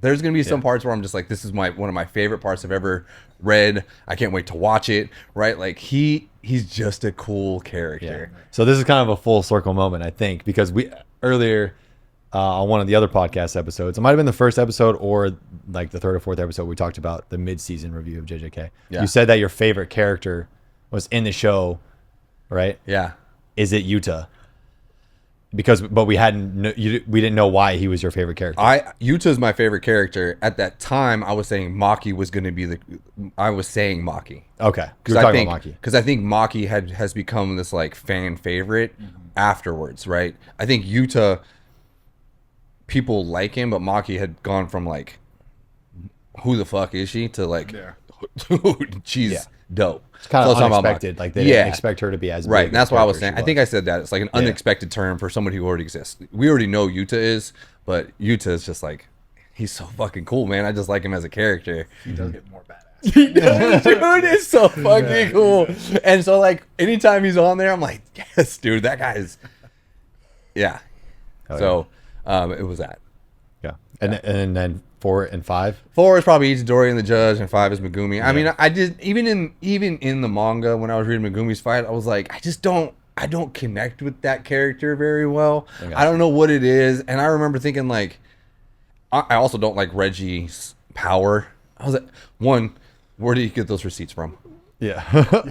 C: There's gonna be some parts where I'm just like, this is one of my favorite parts I've ever read. I can't wait to watch it. Right? Like he's just a cool character.
A: So this is kind of a full circle moment, I think, because we earlier on one of the other podcast episodes, it might have been the first episode or like the third or fourth episode, we talked about the mid-season review of JJK.
C: Yeah.
A: You said that your favorite character was in the show, right?
C: Yeah.
A: Is it Yuta? But we didn't know why he was your favorite character.
C: Yuta's my favorite character. At that time, I was saying Maki was going to be I was saying Maki.
A: Okay,
C: Because
A: we're
C: I
A: talking
C: think
A: about Maki.
C: because I think Maki has become this like fan favorite afterwards, right? I think Yuta, people like him, but Maki had gone from like, who the fuck is she to like,
B: Yeah.
C: dude, she's dope.
A: It's kind
C: So I
A: of
C: was talking about
A: unexpected.
C: Maki.
A: Like they didn't expect her to be as
C: right.
A: big
C: And that's
A: a
C: why I was
A: character
C: saying.
A: she
C: I think I said that it's like an unexpected term for somebody who already exists. We already know Yuta is, but Yuta is just like, he's so fucking cool, man. I just like him as a character.
B: He does get more badass.
C: Dude, it's so fucking cool. And so like anytime he's on there, I'm like, yes, dude, that guy is. Yeah.
A: Oh,
C: So it was that.
A: Yeah, and then 4 and 5.
C: 4 is probably Itadori and the Judge, and 5 is Megumi. I mean, I did even in the manga when I was reading Megumi's fight, I was like, I don't connect with that character very well. I don't know what it is, and I remember thinking like, I also don't like Reggie's power. I was like, one, where did he get those receipts from?
A: Yeah.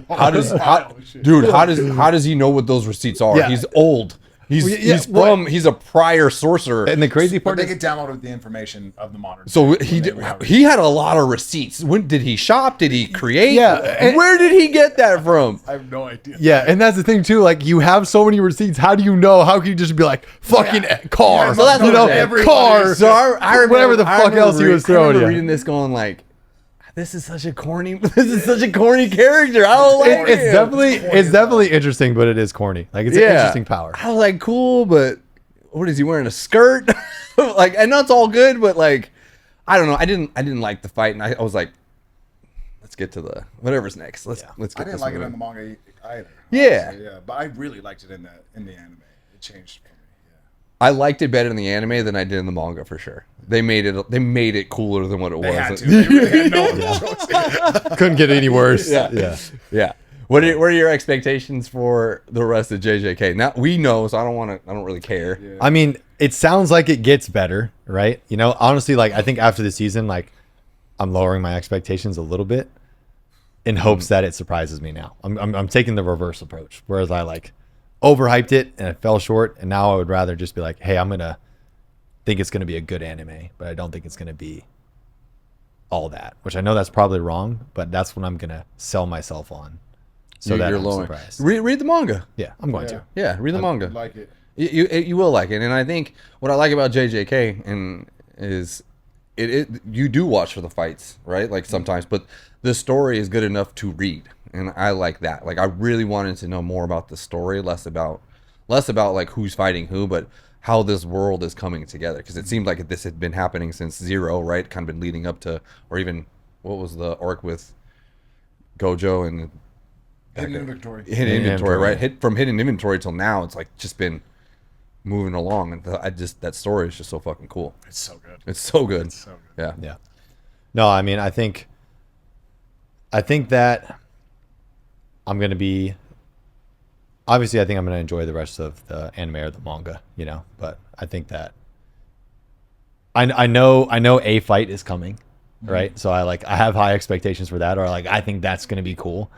C: How does he know what those receipts are?
A: Yeah.
C: He's old. He's he's a prior sorcerer.
A: And the crazy
B: But
A: part
B: they
A: is,
B: get downloaded the information of the modern.
C: So
B: day
C: he
B: when they
C: did,
B: re-release.
C: he had a lot of receipts. When did he shop? Did he create?
A: Yeah, and-
C: Where did he get that from?
B: I have no idea.
A: yeah, and that's the thing too. Like you have so many receipts. How do you know? How can you just be like fucking car?
B: Yeah, so that's
A: you
B: what
A: know,
B: I'm saying. Everybody
A: car.
B: is-
C: So I remember,
A: whatever the fuck else he was
C: I
A: throwing.
C: remember
A: Yeah.
C: reading this, going like, this is such a corny character. I don't like it.
A: It's definitely interesting, but it is corny. Like it's an interesting power.
C: I was like, cool, but what is he wearing, a skirt? Like, I know it's all good, but like, I don't know. I didn't like the fight, and I was like, let's get to the whatever's next. Let's get.
B: I didn't
C: this
B: like it
C: movie.
B: in the manga either.
C: Yeah.
B: honestly, yeah, but I really liked it in the anime. It changed for me. Yeah.
C: I liked it better in the anime than I did in the manga for sure. They made it cooler than what it
B: They
C: was.
B: had to. They really had no other choice.
A: Couldn't get any worse.
C: Yeah. Yeah. What are your expectations for the rest of JJK? Now we know, so I don't really care.
B: Yeah.
A: I mean, it sounds like it gets better, right? You know, honestly, like I think after the season, like I'm lowering my expectations a little bit in hopes that it surprises me now. I'm taking the reverse approach, whereas I like overhyped it and it fell short, and now I would rather just be like, hey, I'm gonna think it's gonna be a good anime, but I don't think it's gonna be all that. Which I know that's probably wrong, but that's what I'm gonna sell myself on. So that
C: You're
A: I'm
C: lowering.
A: surprised.
C: Read the manga.
A: Yeah, I'm going
B: Yeah.
A: to.
C: Yeah, read the manga.
B: Like it.
C: You will like it, and I think what I like about JJK and is it you do watch for the fights, right? Like sometimes, but the story is good enough to read, and I like that. Like I really wanted to know more about the story, less about like who's fighting who, but how this world is coming together. Because it seemed like this had been happening since Zero, right? Kind of been leading up to, or even what was the arc with Gojo and
B: Hidden inventory.
C: hidden inventory, right? From hidden inventory till now, it's like just been moving along, and that story is just so fucking cool.
B: It's so good.
C: It's so good.
B: It's so good.
C: Yeah.
A: Yeah. No, I mean, I think that I'm going to be, obviously I think I'm going to enjoy the rest of the anime or the manga, you know, but I think that I know a fight is coming, right? So I have high expectations for that, or like, I think that's going to be cool.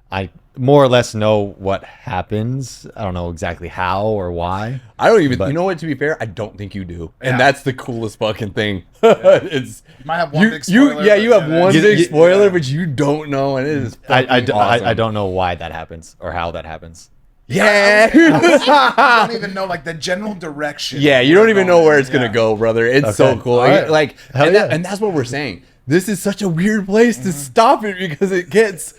A: I more or less know what happens. I don't know exactly how or why.
C: I don't even.
A: But-
C: You know what? To be fair, I don't think you do,
B: Yeah.
C: and that's the coolest fucking thing. It's
B: You might have one big spoiler.
C: Yeah, you
B: but
C: have
B: yeah,
C: one
A: You-
C: big
A: you-
C: spoiler,
B: yeah.
C: but you don't know, and it is.
A: I
C: Awesome.
A: don't know why that happens or how that happens.
C: Yeah.
B: I don't even know like the general direction.
C: Yeah, you don't even know where it's gonna
B: Yeah.
C: go, brother. It's so
A: Okay.
C: cool.
A: All right.
C: Like,
A: Hell
C: and,
A: yeah.
C: and that's what we're saying. This is such a weird place to stop it because it gets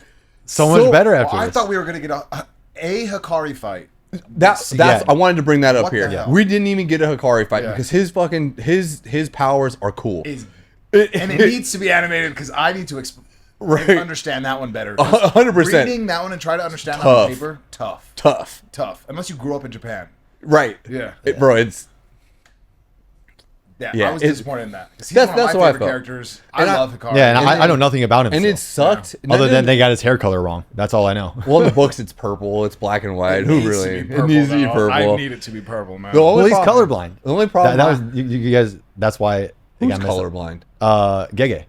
A: So much better
B: Well,
A: after
B: I
A: this.
B: thought we were gonna get a Hikari fight.
C: That's
A: Yeah.
C: I wanted to bring that up
B: What the
C: here.
B: hell?
C: We didn't even get a Hikari fight
B: Yeah.
C: because his fucking his powers are cool.
B: Is and it needs to be animated because I need to
C: Right.
B: understand that one better. 'Cause
C: 100%.
B: Reading that one and try to understand that
C: Tough.
B: on paper,
C: Tough.
B: tough. Unless you grew up in Japan.
C: Right.
B: Yeah.
C: Bro, it's
B: Yeah, I was
C: it-
B: disappointed in that. 'Cause he's
C: That's-
B: one of
C: that's
B: my
C: what I
B: favorite
C: felt.
B: characters.
C: And
B: I
C: I-
B: love Hikari.
A: Yeah, and
C: And
A: I don't know nothing about him.
C: and
A: so.
C: it sucked.
A: Other
C: Not
A: than
C: even-
A: they got his hair color wrong. That's all I know.
C: well, in the books it's purple, it's black and white. Who
B: needs to
C: really?
B: be
C: It needs to be
B: though.
C: purple.
B: I need it to be purple, man.
C: The only
A: Well, he's
C: problem-
A: colorblind.
C: The only problem
A: That was you guys. That's why it
C: who's
A: got messed up.
C: colorblind?
A: Gege.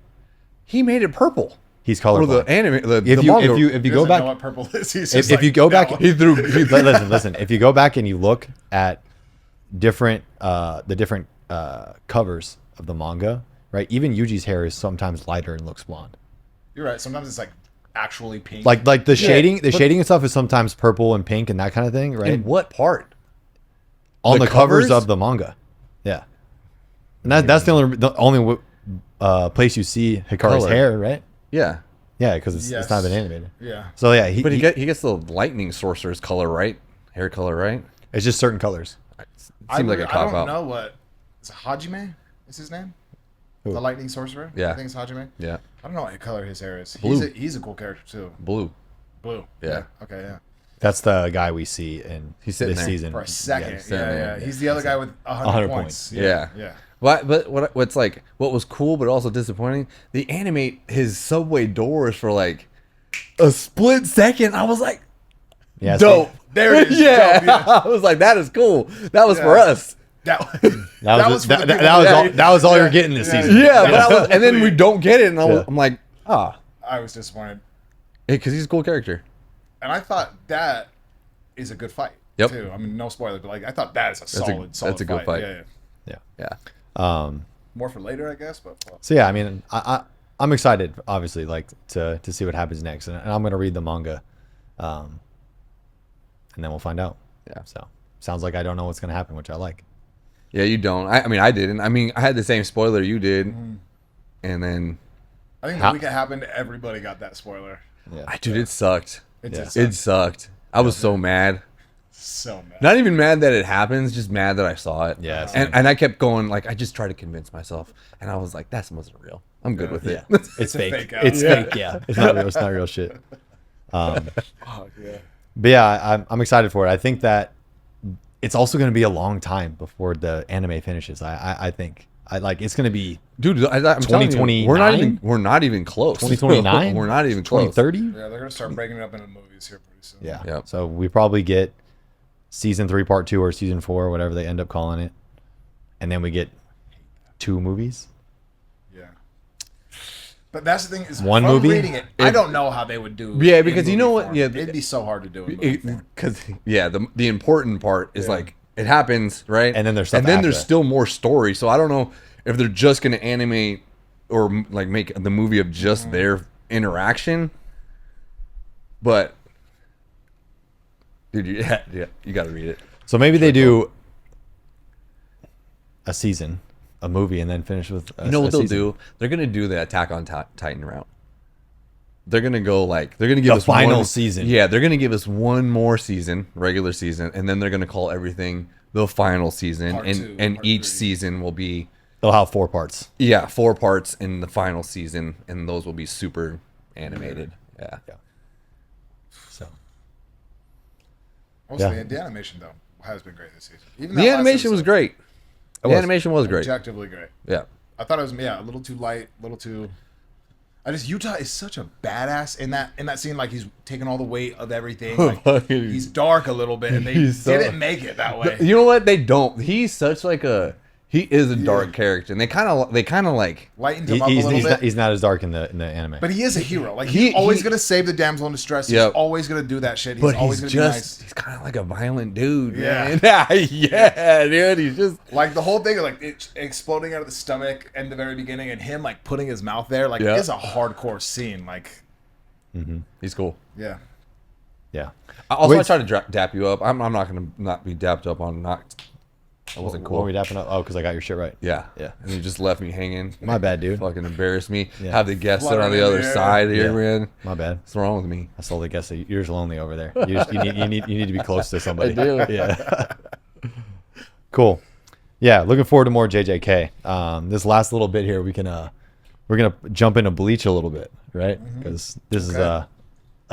C: He made it purple.
A: He's
C: Or the
A: colorblind.
C: anime. The
A: If you
C: manga,
A: if you
B: He
A: go
B: doesn't
A: back,
B: know what purple is. He's
A: if
B: just like,
A: you go back,
B: "No."
C: he threw.
A: listen. If you go back and you look at different the different covers of the manga, right? Even Yuji's hair is sometimes lighter and looks blonde.
B: You're right. Sometimes it's like actually pink.
A: Like the shading,
C: but-
A: shading and stuff is sometimes purple and pink and that kind of thing, right?
C: In what part?
A: On
C: the
A: the covers
C: covers?
A: of the manga, yeah. And that's the only place you see Hikari's
C: Color.
A: hair, right?
C: Yeah,
A: Yeah, because it's
B: Yes.
A: not been animated.
B: yeah.
A: So yeah, he
C: but he gets the lightning sorcerer's color right, hair color right.
A: it's just certain colors.
C: Seems like a
B: I
C: cop
B: don't
C: out.
B: know what is it, Hajime is his name.
A: Who?
B: The lightning sorcerer.
C: Yeah.
B: I think it's Hajime.
C: Yeah,
B: I don't know what color his hair is.
C: Blue.
B: He's a cool character too.
C: blue.
B: Blue.
C: Yeah.
B: Okay. Yeah.
A: That's the guy we see in
C: He's sitting
A: this
C: there
A: season
B: For a second.
A: Yes.
B: Yeah. He's the other guy with 100
A: 100
B: points.
A: points.
C: Yeah.
B: Yeah.
C: But what's like what was cool but also disappointing? They animate his subway doors for like a split second. I was like,
A: Yeah,
C: dope.
B: There it is.
C: Yeah.
B: Dope, yeah.
C: I was like, that is cool. That was for
B: Yeah.
C: us.
B: That,
A: That was
B: for the
A: that,
B: people
A: was
B: that-
A: all, that was all
B: Yeah.
A: you're getting this
B: Yeah.
A: season.
C: Yeah, but I was, and then we don't get it, and
A: Yeah.
C: I'm like,
B: I was disappointed,
C: because he's a cool character.
B: and I thought that is a good fight.
C: Yep.
B: Too. I mean, no spoiler, but like I thought that is a solid.
C: that's a good fight.
B: Yeah, yeah.
A: Yeah.
C: Yeah.
B: More for later, I guess. But well,
A: So yeah, I mean, I'm excited, obviously, like to see what happens next, and I'm gonna read the manga, and then we'll find out.
C: Yeah.
A: So sounds like I don't know what's gonna happen, which I like.
C: Yeah, you don't. I mean, I didn't. I mean, I had the same spoiler you did,
B: Mm-hmm.
C: and then,
B: I think
A: How-
B: the week it happened, everybody got that spoiler.
A: Yeah.
C: dude, it sucked.
B: It
A: Yeah.
B: did
C: It
B: suck.
C: sucked. I was so mad.
B: So mad.
C: Not even mad that it happens, just mad that I saw it.
A: Yeah, same.
C: and I kept going, like, I just tried to convince myself, and I was like, that wasn't real. I'm good with it.
A: Yeah.
B: It's a
A: fake.
B: fake out.
A: It's
B: Yeah.
A: fake. Yeah, it's not real. It's not real shit.
B: Oh, yeah.
A: But yeah, I'm excited for it. I think that it's also going to be a long time before the anime finishes. I think it's going to be
C: Dude, I'm telling you,
A: 2029?
C: we're not even close.
A: 2029.
C: We're not even close.
A: 2030.
B: Yeah, they're gonna start breaking it up into movies here pretty soon.
A: Yeah.
C: Yep.
A: So we probably get season 3, part 2, or season 4, whatever they end up calling it, and then we get 2 movies.
B: Yeah. But that's the thing is,
A: One
B: from
A: movie?
B: reading it, I don't know how they would do.
C: Yeah, because you
B: in
C: know
B: movie
C: what?
B: form.
C: Yeah,
B: it'd be so hard to do. In movie form.
C: Because the important part is
B: Yeah.
C: like it happens, right?
A: And then there's stuff
C: and then there's
A: after.
C: still more story. So I don't know if they're just gonna animate or like make the movie of just their interaction. But dude, you got to read it.
A: So maybe they do a season, a movie, and then finish with.
C: You know what
A: a
C: they'll
A: season.
C: do? They're gonna do the Attack on Titan route. They're gonna go like they're gonna give
A: The
C: us
A: final
C: one,
A: season.
C: Yeah, they're gonna give us one more season, regular season, and then they're gonna call everything the final season,
B: Part
C: and
B: two,
C: and
B: part
C: each
B: 3.
C: season will be
A: They'll have 4 parts.
C: 4 parts in the final season, and those will be super animated. Yeah.
A: So
B: Also,
A: Yeah.
B: the animation though has been great this season. Even
C: The
B: that last
C: animation was
B: episode,
C: great. The
A: was.
C: animation was great.
B: objectively great.
C: Yeah.
B: I thought it was a little too light, a little too. Utah is such a badass in that scene. Like he's taking all the weight of everything. Like, he's dark a little bit, and they
C: He's so-
B: didn't make it that way.
C: You know what? They don't. He's such like a. He is a dark character, and they kind of like.
B: Lightened him up a little bit.
A: he's not as dark in the anime.
B: But he is a hero. Like
C: He-
B: he's always
C: he-
B: gonna save the damsel in distress. He's
C: Yep.
B: always gonna do that shit. He's
C: But
B: always
C: he's
B: gonna be
C: just.
B: nice.
C: He's kind of like a violent dude.
B: Yeah.
C: Man. Yeah, dude. He's just.
B: Like the whole thing, like it exploding out of the stomach in the very beginning, and him like putting his mouth there, like
C: Yeah.
B: is a hardcore scene. Like,
C: He's cool.
B: yeah,
A: yeah.
C: Also,
A: Wait,
C: I tried to dap you up. I'm not gonna not be dapped up on not. I wasn't
A: What
C: cool.
A: were we dapping up? Oh, because I got your shit right.
C: Yeah.
A: Yeah.
C: And you just left me hanging.
A: My bad, dude.
C: Fucking embarrassed me.
A: Yeah.
C: Have the guests sit on
B: Fluttering
C: the
B: in
C: other
B: the air.
C: side here,
A: Yeah.
C: man.
A: My bad.
C: What's wrong with me?
A: I told the guest that you're just lonely over there. You need to be close to somebody.
C: I do.
A: Yeah. Cool. Yeah, looking forward to more JJK. This last little bit here, we're gonna jump into Bleach a little bit, right? Because this is a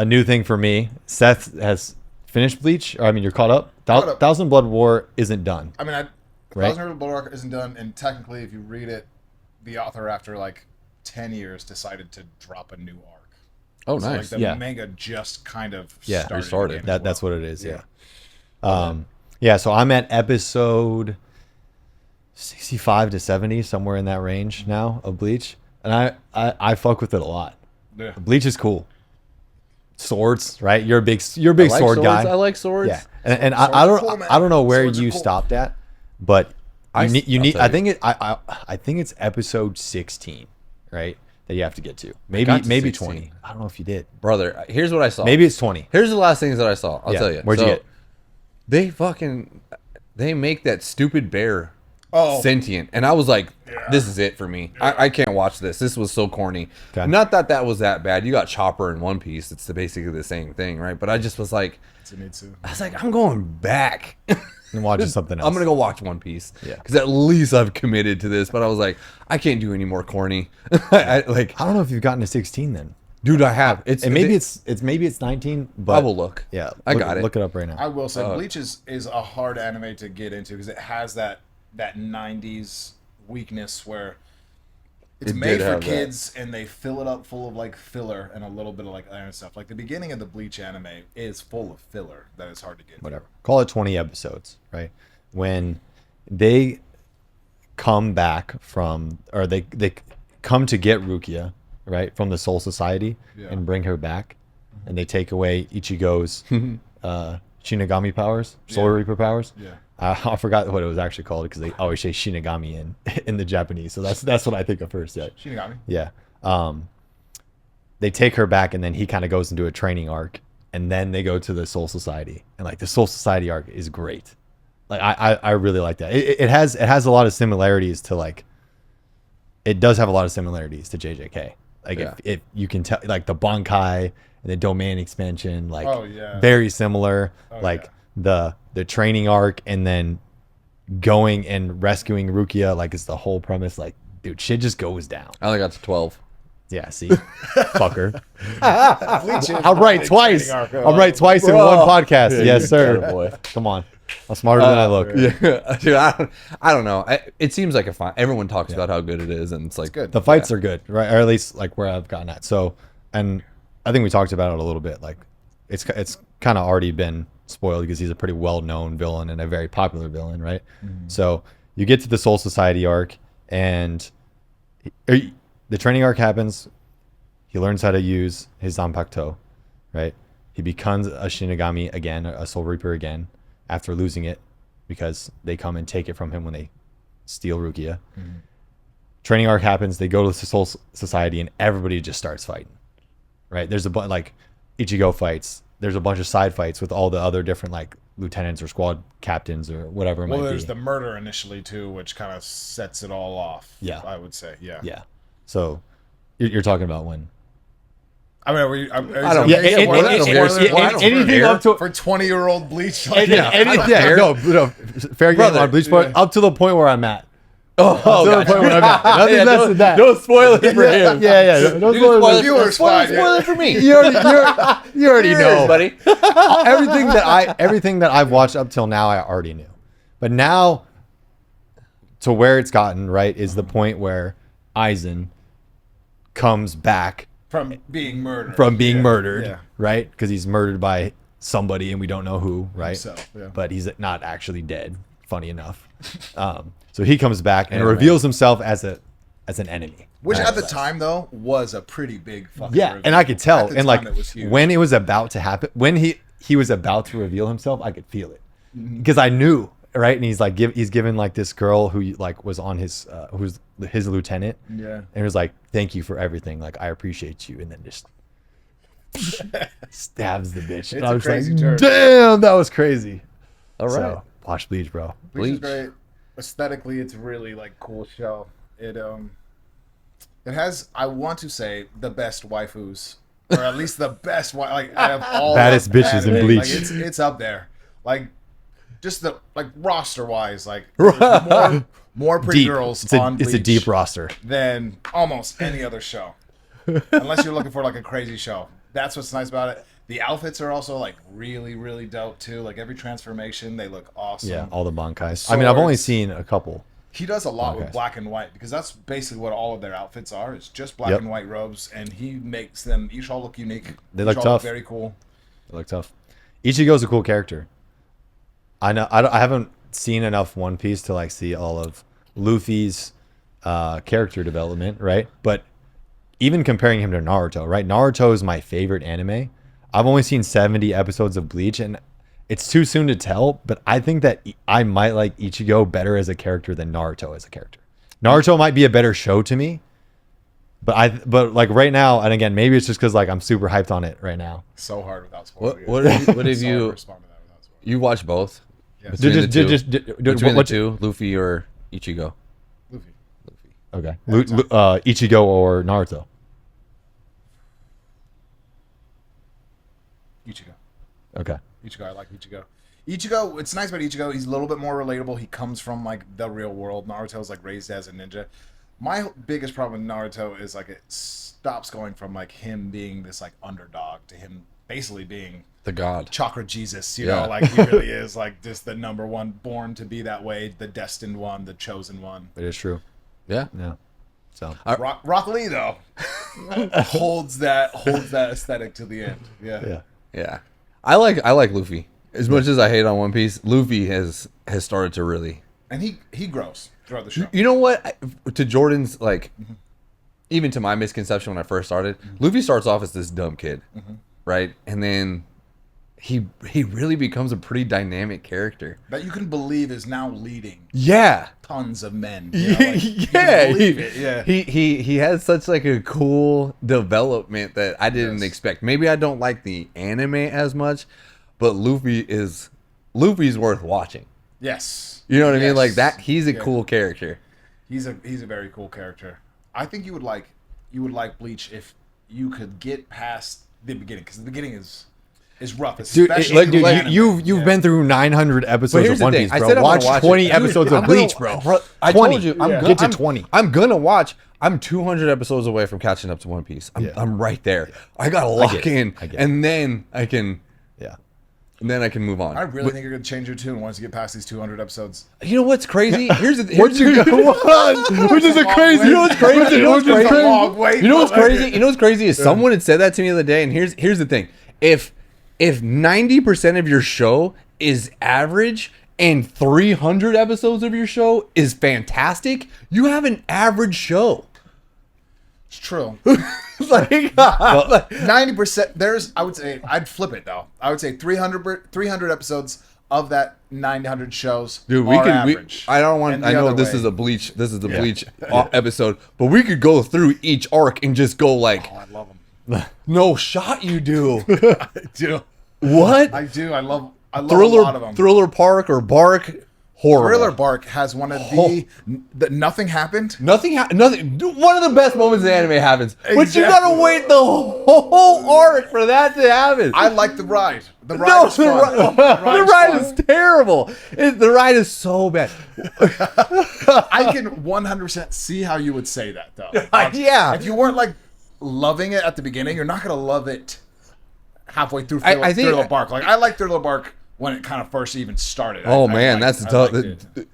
A: new thing for me. Seth has finished Bleach. Or, I mean, you're caught up.
B: Caught up.
A: Thousand Blood War isn't done.
B: I mean,
A: Right.
B: Thousand Year Blood Arc isn't done, and technically, if you read it, the author after like 10 years decided to drop a new arc.
C: Oh,
B: So,
C: nice.
B: like the
A: Yeah.
B: manga just kind of
A: Yeah,
C: restarted.
B: again as
A: That's
B: well.
A: what it is. Yeah. Yeah. So I'm at episode 65 to 70, somewhere in that range now of Bleach, and I fuck with it a lot.
B: Yeah.
A: Bleach is cool. Swords, right? You're a big
C: I
A: sword
C: like swords.
A: guy.
C: I like swords.
A: Yeah, and
B: Swords
A: I
B: are cool, man.
A: don't know where
B: Swords are
A: you
B: cool.
A: stopped at, but
C: I'll
A: you need.
C: tell
A: I
C: you.
A: think I think it's episode 16, right? That you have to get to. Maybe
C: got to
A: 20.
C: 16.
A: I don't know if you did.
C: Brother, here's what I saw.
A: Maybe it's 20.
C: Here's the last things that I saw. I'll
A: Yeah.
C: tell you.
A: Where'd you get?
C: They make that stupid bear
B: Oh.
C: sentient, and I was like,
B: Yeah.
C: this is it for me. I can't watch this. This was so corny.
A: Okay.
C: Not that was that bad. You got Chopper in One Piece. It's basically the same thing, right? But I just was like, I was like, I'm going back.
A: And watching something else.
C: I'm gonna go watch One Piece.
A: Yeah.
C: Because at least I've committed to this. But I was like, I can't do any more corny. I
A: don't know if you've gotten to 16 then.
C: dude, I have.
A: And maybe it's 19. But
C: I will look.
A: Yeah,
C: I
A: look-
C: got it.
A: Look it up right now.
B: I will say Bleach is a hard anime to get into because it has that 90s weakness where it's
C: It
B: made
C: did
B: for
C: have that.
B: kids and they fill it up full of like filler and a little bit of like iron stuff. Like the beginning of the Bleach anime is full of filler that is hard to get.
A: Whatever. Call it 20 episodes, right? When they come back from, or they come to get Rukia, right, from the Soul Society
B: Yeah.
A: and bring her back, and they take away Ichigo's Shinigami powers, Soul
B: Yeah.
A: Reaper powers.
B: Yeah.
A: I forgot what it was actually called because they always say Shinigami in the Japanese, so that's what I think of first. Yeah.
B: Shinigami.
A: Yeah. They take her back, and then he kind of goes into a training arc, and then they go to the Soul Society, and like the Soul Society arc is great. Like I really like that. It has a lot of similarities to like. It does have a lot of similarities to JJK. Like
C: Yeah.
A: if you can tell, like the Bankai and the domain expansion, like
B: Oh, yeah.
A: very similar.
B: Oh,
A: like
B: yeah.
A: the training arc, and then going and rescuing Rukia, like, it's the whole premise. Like, dude, shit just goes down.
C: I only got to 12.
A: Yeah, see, fucker. I'll write twice. I'll write twice in
C: Bro.
A: one podcast.
C: Yeah,
A: Yes,
C: you
A: sir.
C: got it, boy.
A: Come on, I'm smarter than I look.
C: Yeah, dude, I don't know. It seems like a fine. Everyone talks about how good it is, and it's like
B: good.
A: The fights are good, right? Or at least like where I've gotten at. So, and I think we talked about it a little bit. Like, it's kind of already been spoiled because he's a pretty well-known villain and a very popular villain, right? So you get to the Soul Society arc, and the training arc happens. He learns how to use his Zanpakuto, right? He becomes a Shinigami again, a Soul Reaper again, after losing it, because they come and take it from him when they steal Rukia. Training arc happens. They go to the Soul Society, and everybody just starts fighting, right? There's a bunch, like, Ichigo fights. There's a bunch of side fights with all the other different, like, lieutenants or squad captains or whatever it might
B: Well,
A: be.
B: there's the murder initially too, which kind of sets it all off.
A: Yeah.
B: I would say. Yeah.
A: Yeah. So you're talking about when?
B: I mean,
C: I don't-
A: Yeah, anything up to
B: for 20-year-old Bleach.
A: fair game
C: Brother,
A: on Bleach, but up to the point where I'm at.
C: oh,
A: To the point where I'm at. Nothing less than that.
C: No spoilers for him.
A: Yeah. No
C: You can
A: spoilers.
C: spoil it-
B: Viewers,
C: spoil it for me.
A: You already know,
C: buddy.
A: everything that I've watched up till now, I already knew. But now, to where it's gotten, right, is the point where Aizen comes back
B: from being murdered.
A: murdered, right? Because he's murdered by somebody and we don't know who, right?
B: Himself, yeah.
A: But he's not actually dead, funny enough. So he comes back and reveals himself as an enemy.
B: Which at the time though was a pretty big fucking
A: Yeah,
B: reveal.
A: and I could tell,
B: At the
A: and
B: time,
A: like
B: it was huge.
A: when it was about to happen, when he was about to reveal himself, I could feel it because I knew, right? And he's like, he's given like this girl who like was on his, who's his lieutenant,
B: Yeah.
A: and he was like, "Thank you for everything, like I appreciate you," and then just stabs the bitch. And
B: It's
A: I
B: a
A: was
B: crazy
A: like,
B: turn.
A: "Damn, that was crazy."
C: All right.
A: So, watch Bleach, bro.
B: Bleach is
C: Bleach.
B: great. Aesthetically, it's really like cool show. It has, I want to say, the best waifus, or at least the best like out of all
A: Baddest
B: of
A: bitches in
B: anime.
A: Bleach.
B: Like, it's up there. Like just the like roster wise, like there's more pretty
A: Deep.
B: girls
A: It's
B: on
A: a
B: Bleach
A: deep roster.
B: than almost any other show, unless you're looking for like a crazy show. That's what's nice about it. The outfits are also like really, really dope too. Like every transformation, they look awesome.
A: Yeah, all the bankais. I mean, I've only
B: Swords.
A: seen a couple.
B: He does a lot
A: Okay.
B: with black and white because that's basically what all of their outfits are. It's just black
A: Yep.
B: and white robes, and he makes them each all look unique.
A: They
B: Each
A: look
B: all
A: tough.
B: very cool.
A: They look tough. Ichigo's a cool character. I know. I haven't seen enough One Piece to like see all of Luffy's character development, right? But even comparing him to Naruto, right? Naruto is my favorite anime. I've only seen 70 episodes of Bleach, and it's too soon to tell. But I think that I might like Ichigo better as a character than Naruto as a character. Naruto might be a better show to me, but like right now, and again, maybe it's just because like I'm super hyped on it right now.
B: So hard without spoiling.
C: What
B: it.
C: have
B: So hard
C: you
B: to respond to that without spoiling.
C: you watch both?
B: Yes.
C: Between the two? Between the
A: what-
C: two, Luffy or Ichigo?
B: Luffy.
A: Okay, Ichigo or Naruto.
B: Ichigo.
A: Okay.
B: Ichigo, I like Ichigo. Ichigo, it's nice about Ichigo. He's a little bit more relatable. He comes from like the real world. Naruto's like raised as a ninja. My biggest problem with Naruto is like it stops going from like him being this like underdog to him basically being
C: The god.
B: Chakra Jesus. You
C: Yeah.
B: know, like he really is like just the number one, born to be that way, the destined one, the chosen one.
A: It is true.
C: Yeah.
A: Yeah. So
B: Rock Lee though holds that aesthetic to the end. Yeah.
A: yeah.
C: Yeah. I like Luffy. As much as I hate on One Piece, Luffy has started to really.
B: And he grows throughout the show.
C: You know what? To Jordan's like, even to my misconception when I first started, Luffy starts off as this dumb kid, right? And then he really becomes a pretty dynamic character.
B: That you can believe is now leading
C: Yeah.
B: tons of men. You know, like, you
C: Yeah,
B: can believe it. Yeah.
C: he has such like a cool development that I didn't
B: Yes.
C: expect. Maybe I don't like the anime as much, but Luffy's worth watching.
B: Yes.
C: You know what I mean?
B: Yes.
C: Like that, he's a
B: Yeah.
C: cool character.
B: He's a very cool character. I think you would like Bleach if you could get past the beginning, because the beginning is is rough.
A: Dude,
B: Especially
A: dude,
B: anime.
A: you've been through 900
C: But
A: episodes
C: here's
A: of One
C: the
A: Piece,
C: thing. I
A: bro.
C: said I'm
A: Watch
C: gonna watch
A: 20
C: it.
A: episodes
C: Dude,
A: of Bleach, bro.
C: I
A: 20.
C: told you, I'm
A: Get to 20.
C: I'm gonna watch. I'm 200 episodes away from catching up to One Piece. I'm right there. I gotta lock in, and then I can.
A: Yeah.
C: And then I can move on.
B: I really think you're gonna change your tune once you get past these 200 episodes.
C: You know what's crazy? Here's the
A: Which is a crazy.
C: You know what's crazy? You know what's crazy?
B: Long wait,
C: You know what's
B: but like-
C: crazy? You know what's crazy is someone had said that to me the other day, and here's the thing: if 90% of your show is average and 300 episodes of your show is fantastic, you have an average show.
B: It's true.
C: Like
B: 90%. There's, I would say, I'd flip it though. I would say 300 episodes of that 900 shows.
C: Dude, we
B: are
C: can.
B: average.
C: I don't want.
B: And the
C: I know
B: other
C: this
B: way-
C: is a Bleach. This is the Bleach episode, but we could go through each arc and just go like,
B: Oh, I love them.
C: no shot, you do.
B: I do.
C: What?
B: I do. I love a lot of them.
C: Thriller Park or Bark? Horrible.
B: Thriller Bark has one of the nothing happened.
C: Nothing. One of the best moments in anime happens, but you
B: Exactly.
C: gotta wait the whole arc for that to happen.
B: I like the ride. The ride
C: no,
B: is fun.
C: the ride is terrible. The ride is so bad.
B: I can 100% see how you would say that though.
C: Yeah.
B: If you weren't like loving it at the beginning, you're not gonna love it halfway through
C: I think-
B: Thriller Bark. Like I like Thriller Bark when it kind of first even started.
C: Oh
B: I
C: man,
B: liked-
C: that's
B: I
C: tough.
B: liked it.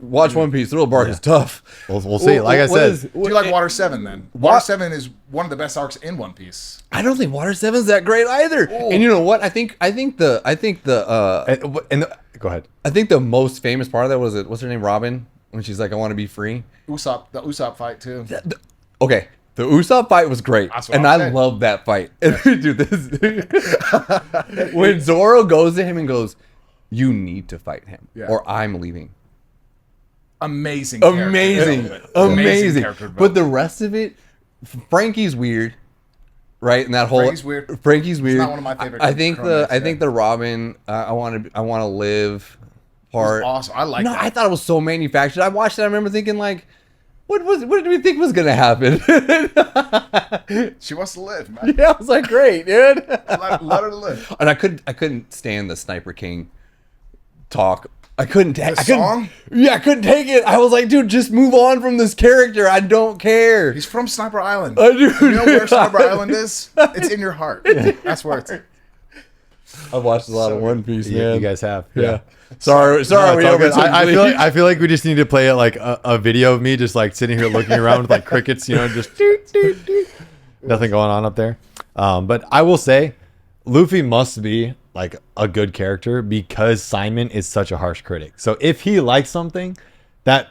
C: Watch One Piece. Thriller Bark is tough.
A: We'll see. Like I
C: What
A: said,
C: is-
B: Do you like Water 7 then? Water 7 is one of the best arcs in One Piece.
C: I don't think Water 7's that great either. And you know what? I think the
A: go ahead.
C: I think the most famous part of that was what's her name, Robin, when she's like, I want to be free.
B: The Usopp fight too.
C: Okay, the Usopp fight was great,
B: That's what
C: and
B: I'm
C: I
B: saying.
C: love that fight. Dude, when Zoro goes to him and goes, "You need to fight him,
B: Yeah.
C: or I'm leaving."
B: Amazing. character
C: Amazing,
B: development.
C: amazing.
B: character
C: But the
B: development.
C: rest of it, Frankie's weird, right? And that whole
B: Frankie's weird.
C: Frankie's weird.
B: not one of my favorite
C: I think
B: Chromates,
C: I think the Robin, I want to live part.
B: awesome. I like
C: No,
B: that.
C: I thought it was so manufactured. I watched it. I remember thinking like, what did we think was gonna happen?
B: She wants to live, man.
C: Yeah, I was like, great, dude.
B: Let her live.
C: And I couldn't stand the Sniper King talk. I couldn't take
B: The song?
C: Yeah, I couldn't take it. I was like, dude, just move on from this character. I don't care.
B: He's from Sniper Island.
C: I do.
B: You know where Sniper Island is? It's in your heart. That's where it's.
C: I've watched a lot of One Piece, man.
A: You guys have.
C: Yeah. Sorry.
A: No, it's
C: we
A: all good.
C: overtook
A: I feel like we just need to play it like a video of me just like sitting here looking around with like crickets, you know, just doot, doot, doot. Nothing going on up there. But I will say, Luffy must be like a good character because Simon is such a harsh critic. So if he likes something, that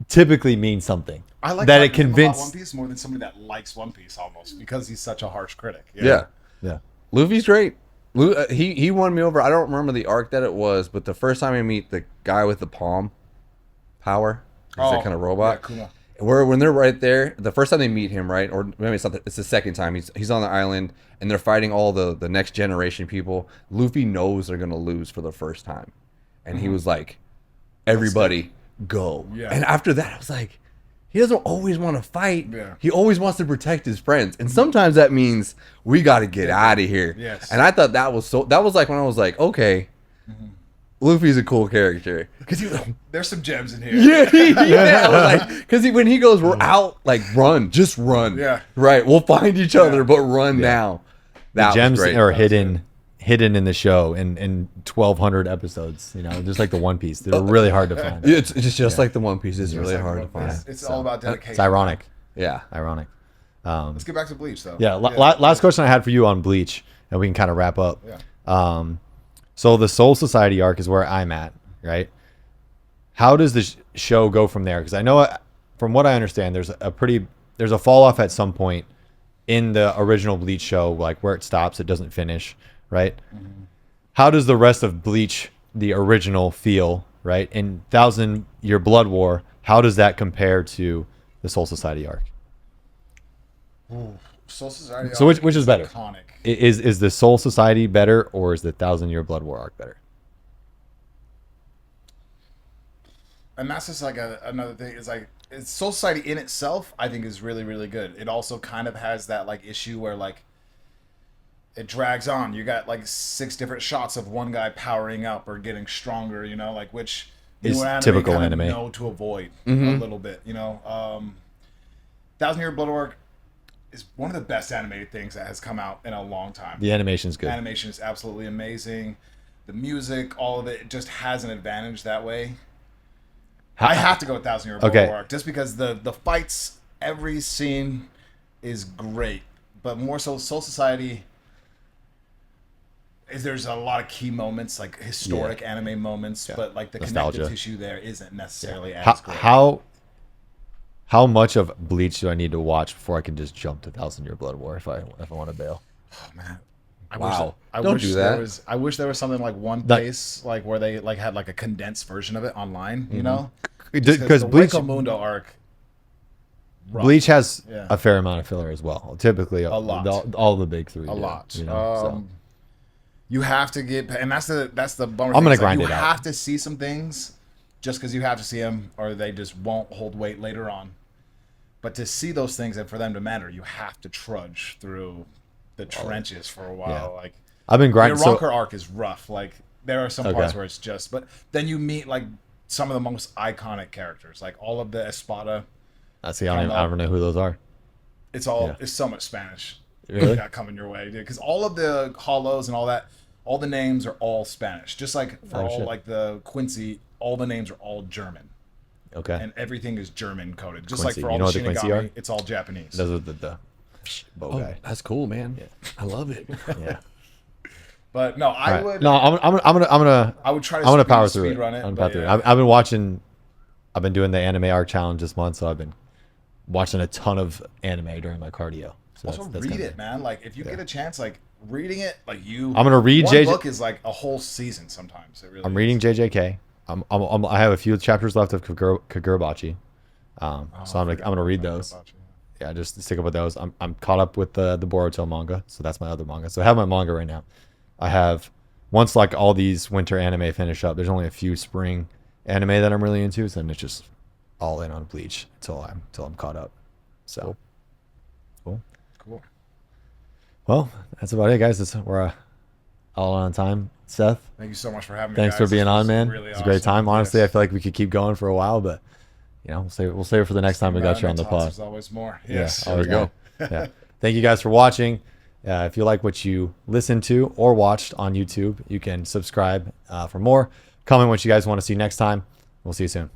A: typically means something.
B: I like
A: that it
B: talking about One
A: convinced.
B: Piece more than somebody that likes One Piece almost because he's such a harsh critic.
C: Yeah.
A: Yeah.
C: Luffy's great. He won me over. I don't remember the arc that it was, but the first time I meet the guy with the palm power, he's that kind of robot.
B: Yeah, Kuma.
C: When they're right there, the first time they meet him, right, or maybe it's not. It's the second time he's on the island and they're fighting all the next generation people. Luffy knows they're gonna lose for the first time, and he was like, "Everybody, go!"
B: Yeah.
C: And after that, I was like, he doesn't always want to fight.
B: Yeah.
C: He always wants to protect his friends, and sometimes that means we got to get out of here.
B: Yes.
C: And I thought that was so. That was like when I was like, okay, Luffy's a cool character because he.
B: There's some gems in here.
C: Yeah, I was like, because when he goes, we're out, like run, just run.
B: Yeah.
C: Right. We'll find each other, but run now. That was
A: Gems
C: great.
A: are hidden in the show in 1,200 episodes. You know, just like the One Piece. They're really hard to find.
C: Yeah, it's just like the One Piece. It's really
B: like
C: hard
B: One
C: to find.
B: Piece. It's all about dedication.
A: It's ironic.
C: Yeah.
A: Ironic.
B: Let's get back to Bleach though.
A: Yeah. Last question I had for you on Bleach, and we can kind of wrap up.
B: Yeah.
A: So the Soul Society arc is where I'm at, right? How does the show go from there? Because I know, from what I understand, there's a fall off at some point in the original Bleach show, like where it stops, it doesn't finish, right? Mm-hmm. How does the rest of Bleach, the original, feel, right? In 1,000-Year Blood War, how does that compare to the Soul Society arc?
B: Soul Society.
A: So which is better?
B: Iconic.
A: Is the Soul Society better, or is the 1,000-Year Blood War arc better?
B: And that's just like another thing. Is like Soul Society in itself, I think, is really really good. It also kind of has that like issue where like it drags on. You got like 6 different shots of one guy powering up or getting stronger, you know, like which
A: Is
B: new anime
A: typical
B: kind of
A: anime.
B: know to avoid a little bit, you know. 1,000 Year Blood Work is one of the best animated things that has come out in a long time.
A: The animation's good.
B: Animation is absolutely amazing. The music, all of it just has an advantage that way. I have to go with 1,000 Year Blood
A: Okay.
B: Work just because the fights, every scene is great. But more so, Soul Society there's a lot of key moments, like historic anime moments, but like the
A: Nostalgia.
B: connective tissue there isn't necessarily as great.
A: How much of Bleach do I need to watch before I can just jump to 1,000 Year Blood War if I want to bail?
B: Oh, man.
C: Wow.
B: I wish
C: do that.
B: I wish there was something like One Piece, like where they like had like a condensed version of it online, you know?
A: Because
B: the
A: Bleach
B: Hueco Mundo arc. rough.
A: Bleach has
B: Yeah.
A: a fair amount of filler as well. Typically,
B: A lot.
A: all the big three.
B: a lot.
A: You know, so.
B: You have to get, and that's the bummer.
A: I'm gonna
B: thing, is, like,
A: grind
B: you
A: it out.
B: have to see some things, just because you have to see them, or they just won't hold weight later on. But to see those things and for them to matter, you have to trudge through the trenches for a while.
A: Yeah.
B: Like
A: I've been
B: the
A: grinding.
B: Ronker arc is rough. Like there are some parts
A: Okay.
B: where it's just, but then you meet like some of the most iconic characters, like all of the Espada.
A: I see. I don't know who those are.
B: It's all
A: Yeah.
B: it's so much Spanish.
A: Really?
B: Got coming your way, dude. Because all of the hollows and all that, all the names are all Spanish. Just like for all
A: shit.
B: like the Quincy, all the names are all German,
A: Okay.
B: and everything is German coded. Just
A: Quincy.
B: like for
A: You
B: all
A: know
B: the
A: what the Quincy
B: Shinigami,
A: are?
B: it's all Japanese.
A: Those are the bow
C: Oh,
A: guy.
C: that's cool, man. I love it.
A: Yeah.
B: But no, I
A: Alright.
B: would.
A: No, I'm gonna
B: I would try to.
A: I'm gonna power through
B: speed
A: it.
B: run it.
A: I'm gonna
B: but
A: power through it.
B: yeah.
A: I've been watching. I've been doing the anime arc challenge this month, so I've been watching a ton of anime during my cardio. So
B: Also,
A: that's
B: read
A: kinda-
B: it, man. Like if you get a chance, like reading it, like you.
A: I'm gonna read
B: one
A: JJ
B: book is like a whole season sometimes. It really.
A: I'm
B: is.
A: reading JJK. I have a few chapters left of Kagurabachi. So I'm gonna read those. Yeah, just stick up with those. I'm caught up with the Boruto manga, so that's my other manga. So I have my manga right now. I have once like all these winter anime finish up. There's only a few spring anime that I'm really into, so then it's just all in on Bleach until I'm caught up. So
B: Cool.
A: well, that's about it, guys. We're all on time. Seth,
B: Thank you so much for having me.
A: thanks
B: guys.
A: for being
B: This
A: on,
B: was
A: man.
B: really
A: It's a great
B: awesome.
A: time. Honestly,
B: Yes.
A: I feel like we could keep going for a while, but you know, we'll save it for the next time we got you on the pod.
B: There's always more.
A: Yeah,
B: Yes.
A: always
C: There we
A: more. Yeah. Thank you guys for watching. If you like what you listened to or watched on YouTube, you can subscribe for more. Comment what you guys want to see next time. We'll see you soon.